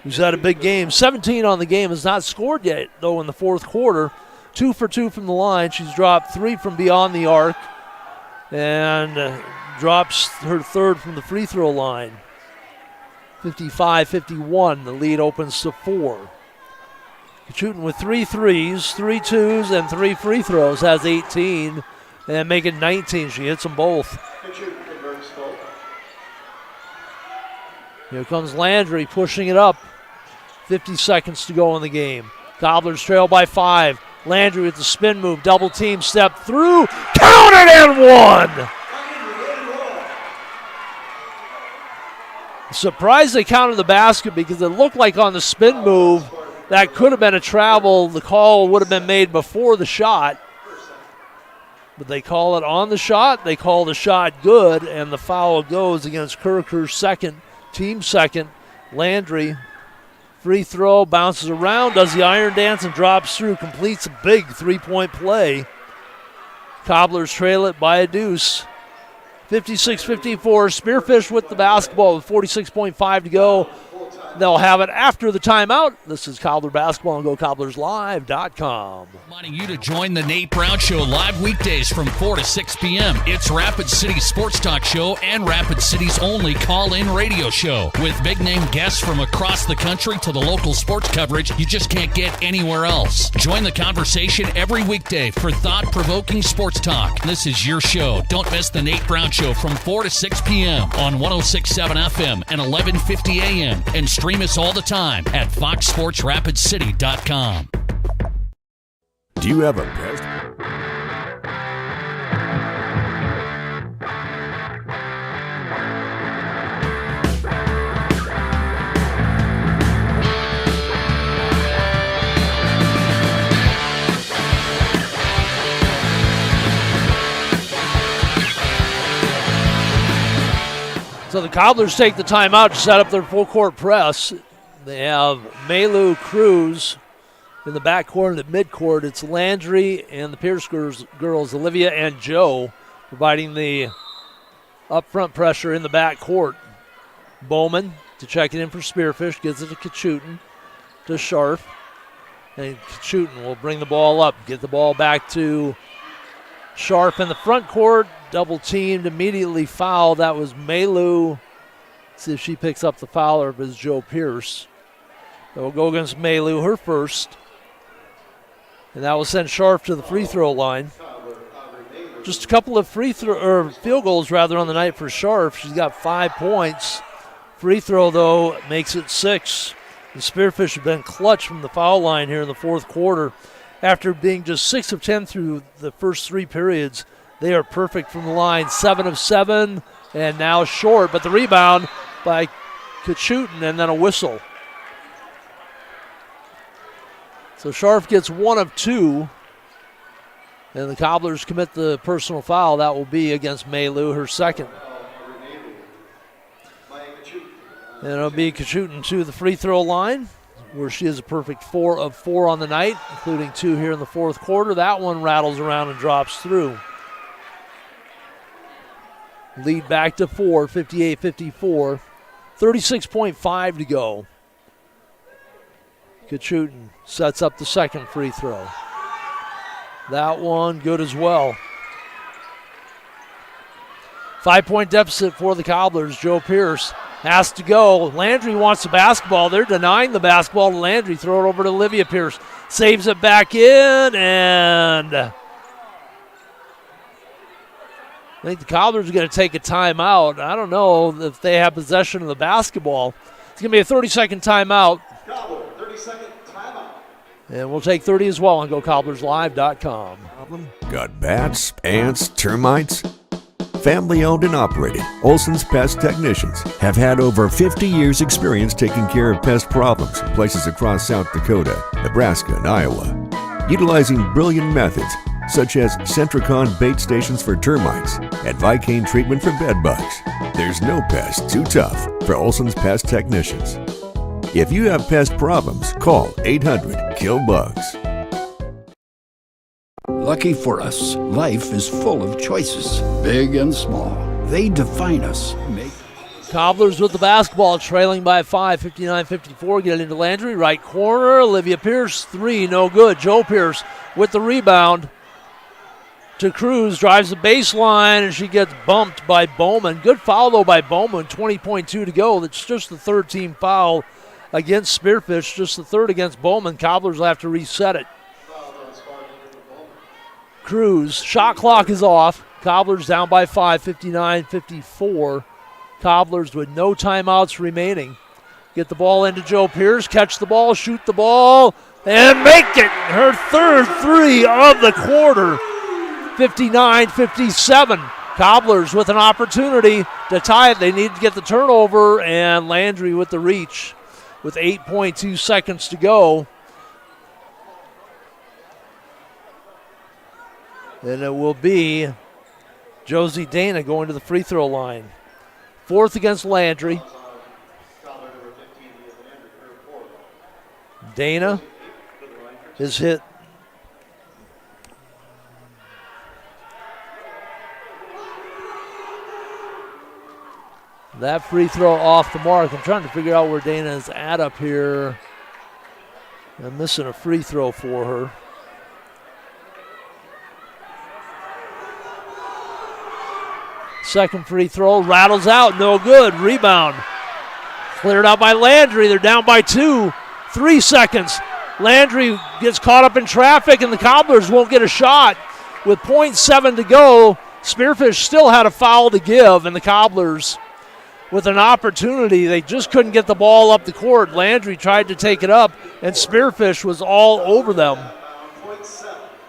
Speaker 11: who's had a big game. 17 on the game, has not scored yet, though, in the fourth quarter. 2 for 2 from the line. She's dropped 3 from beyond the arc and drops her third from the free throw line. 55-51. The lead opens to 4. Shooting with 3 threes, 3 twos, and 3 free throws. Has 18 and making 19. She hits them both. Here comes Landry pushing it up. 50 seconds to go in the game. Cobblers trail by 5. Landry with the spin move, double team, step through, counted and one! Surprised they counted the basket because it looked like on the spin move that could have been a travel. The call would have been made before the shot. But they call it on the shot. They call the shot good, and the foul goes against Kirker's second, team second. Landry, free throw, bounces around, does the iron dance, and drops through. Completes a big three-point play. Cobblers trail it by a deuce. 56-54. Spearfish with the basketball with 46.5 to go. They'll have it after the timeout. This is Cobbler Basketball on GoCobblersLive.com.
Speaker 7: Wanting you to join the Nate Brown Show live weekdays from 4 to 6 p.m. It's Rapid City Sports Talk Show and Rapid City's only call-in radio show. With big-name guests from across the country to the local sports coverage you just can't get anywhere else. Join the conversation every weekday for thought-provoking sports talk. This is your show. Don't miss the Nate Brown Show from 4 to 6 p.m. on 106.7 FM and 1150 a.m. And stream us all the time at foxsportsrapidcity.com.
Speaker 10: Do you have a pest?
Speaker 11: So the Cobblers take the timeout to set up their full-court press. They have Maylou, Cruz in the backcourt and at midcourt. It's Landry and the Pierce girls, Olivia and Joe, providing the up-front pressure in the backcourt. Bowman to check it in for Spearfish, gives it to Kachutin, to Sharp. And Kachutin will bring the ball up, get the ball back to Sharp in the front court. Double teamed, immediately fouled. That was Maylou. See if she picks up the foul or if it's Joe Pierce. That will go against Maylou, her first. And that will send Sharp to the free throw line. Just a couple of field goals rather on the night for Sharp. She's got 5 points. Free throw though makes it 6. The Spearfish have been clutch from the foul line here in the fourth quarter. After being just 6 of 10 through the first 3 periods, they are perfect from the line. 7 of 7, and now short. But the rebound by Kachutin, and then a whistle. So Sharp gets 1 of 2, and the Cobblers commit the personal foul. That will be against Maylou, her second. And it'll be Kachutin to the free throw line, where she is a perfect 4 of 4 on the night, including 2 here in the fourth quarter. That one rattles around and drops through. Lead back to 4, 58-54. 36.5 to go. Kachutin sets up the second free throw. That one good as well. 5-point deficit for the Cobblers. Joe Pierce has to go. Landry wants the basketball. They're denying the basketball to Landry. Throw it over to Olivia Pierce. Saves it back in, and I think the Cobblers are going to take a timeout. I don't know if they have possession of the basketball. It's going to be a 30-second timeout.
Speaker 9: 30-second timeout.
Speaker 11: And we'll take 30 as well on GoCobblersLive.com.
Speaker 10: Got bats, ants, termites? Family owned and operated, Olson's Pest Technicians have had over 50 years experience taking care of pest problems in places across South Dakota, Nebraska, and Iowa. Utilizing brilliant methods such as Centricon bait stations for termites and Vicane treatment for bed bugs. There's no pest too tough for Olson's Pest Technicians. If you have pest problems, call 800-KILL-BUGS.
Speaker 12: Lucky for us, life is full of choices, big and small. They define us,
Speaker 11: Cobblers with the basketball, trailing by 5, 59-54. Get it into Landry, right corner. Olivia Pierce, three, no good. Joe Pierce with the rebound to Cruz, drives the baseline, and she gets bumped by Bowman. Good foul, though, by Bowman, 20.2 to go. That's just the third team foul against Spearfish, just the third against Bowman. Cobblers will have to reset it. Cruz, shot clock is off. Cobblers down by 5, 59-54. Cobblers with no timeouts remaining. Get the ball into Joe Pierce, catch the ball, shoot the ball, and make it her third three of the quarter. 59-57. Cobblers with an opportunity to tie it. They need to get the turnover, and Landry with the reach with 8.2 seconds to go. And it will be Josie Dana going to the free throw line. Fourth against Landry. Dana is hit. That free throw off the mark. I'm trying to figure out where Dana is at up here. I'm missing a free throw for her. Second free throw, rattles out, no good. Rebound. Cleared out by Landry. They're down by 2. 3 seconds. Landry gets caught up in traffic, and the Cobblers won't get a shot. With 0.7 to go, Spearfish still had a foul to give, and the Cobblers with an opportunity. They just couldn't get the ball up the court. Landry tried to take it up, and Spearfish was all over them.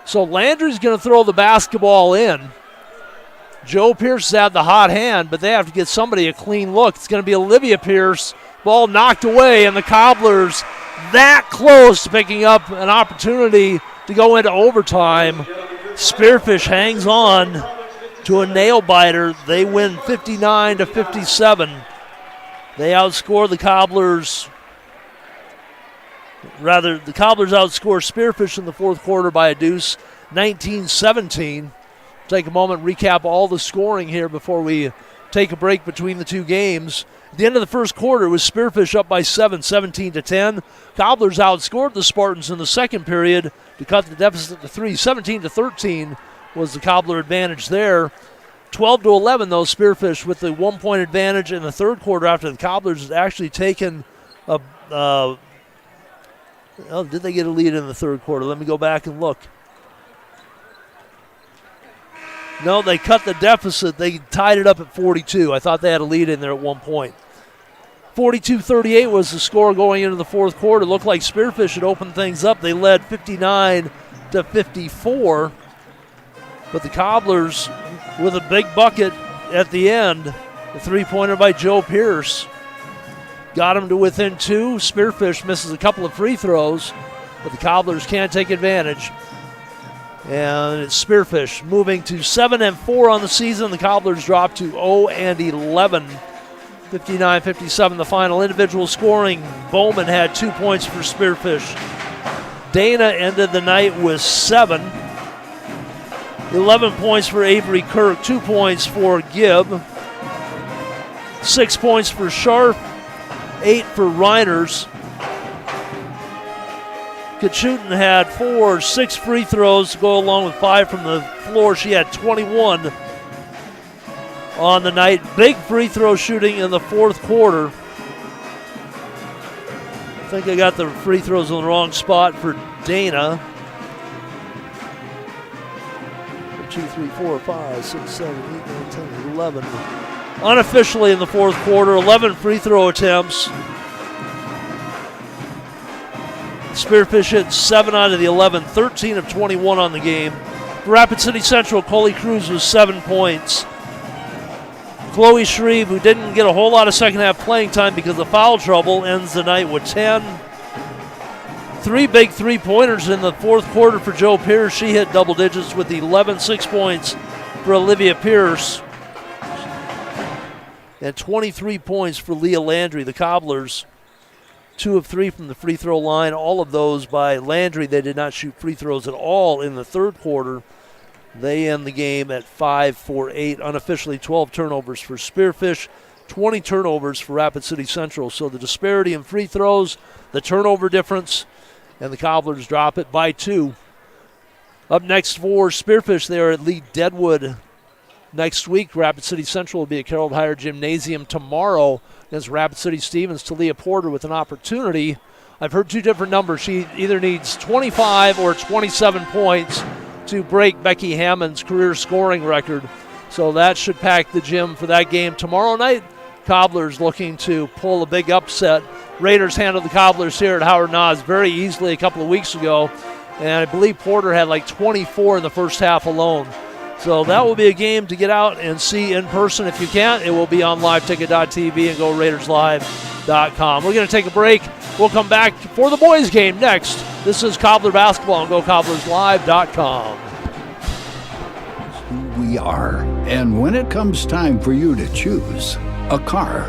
Speaker 11: So Landry's going to throw the basketball in. Joe Pierce had the hot hand, but they have to get somebody a clean look. It's going to be Olivia Pierce. Ball knocked away, and the Cobblers that close to picking up an opportunity to go into overtime. Spearfish hangs on to a nail-biter. They win 59-57. They outscore the Cobblers. Rather, the Cobblers outscore Spearfish in the fourth quarter by a deuce, 19-17. Take a moment, recap all the scoring here before we take a break between the two games. At the end of the first quarter, it was Spearfish up by 7, 17-10. Cobblers outscored the Spartans in the second period to cut the deficit to 3. 17-13 was the Cobbler advantage there. 12-11, though, Spearfish with the 1-point advantage in the third quarter after the Cobblers had actually taken a did they get a lead in the third quarter? Let me go back and look. No, they cut the deficit. They tied it up at 42. I thought they had a lead in there at one point. 42-38 was the score going into the fourth quarter. It looked like Spearfish had opened things up. They led 59-54. But the Cobblers with a big bucket at the end. The three-pointer by Joe Pierce got them to within 2. Spearfish misses a couple of free throws, but the Cobblers can't take advantage. And it's Spearfish moving to 7-4 on the season. The Cobblers drop to 0-11. 59-57 the final. Individual scoring, Bowman had 2 points for Spearfish. Dana ended the night with 7. 11 points for Avery Kirk, 2 points for Gibb. 6 points for Sharp, 8 for Reiners. Kachutin had 6 free throws to go along with 5 from the floor. She had 21 on the night. Big free throw shooting in the fourth quarter. I think I got the free throws in the wrong spot for Dana. 2, 3, 4, 5, 6, 7, 8, 9, 10, 11. Unofficially in the fourth quarter, 11 free throw attempts. Spearfish hit 7 out of the 11, 13 of 21 on the game. For Rapid City Central, Coley Cruz was 7 points. Chloe Shreve, who didn't get a whole lot of second half playing time because of foul trouble, ends the night with 10. 3 big three-pointers in the fourth quarter for Joe Pierce. She hit double digits with 11 6 points for Olivia Pierce. And 23 points for Leah Landry. The Cobblers, 2 of 3 from the free throw line. All of those by Landry. They did not shoot free throws at all in the third quarter. They end the game at 5 for 8. Unofficially 12 turnovers for Spearfish, 20 turnovers for Rapid City Central. So the disparity in free throws, the turnover difference, and the Cobblers drop it by 2. Up next for Spearfish, they are at Lee Deadwood. Next week, Rapid City Central will be at Carroll Higher Gymnasium tomorrow against Rapid City Stevens. Talia Porter with an opportunity. I've heard 2 different numbers. She either needs 25 or 27 points to break Becky Hammond's career scoring record. So that should pack the gym for that game. Tomorrow night, Cobblers looking to pull a big upset. Raiders handled the Cobblers here at Howard Nas very easily a couple of weeks ago. And I believe Porter had like 24 in the first half alone. So that will be a game to get out and see in person. If you can't, it will be on liveticket.tv and go RaidersLive.com. We're going to take a break. We'll come back for the boys' game next. This is Cobbler Basketball on GoCobblersLive.com.
Speaker 12: Who we are. And when it comes time for you to choose a car,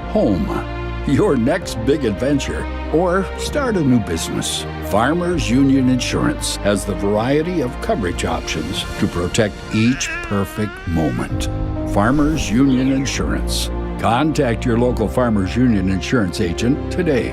Speaker 12: home, your next big adventure, or start a new business, Farmers Union Insurance has the variety of coverage options to protect each perfect moment. Farmers Union Insurance. Contact your local Farmers Union Insurance agent today.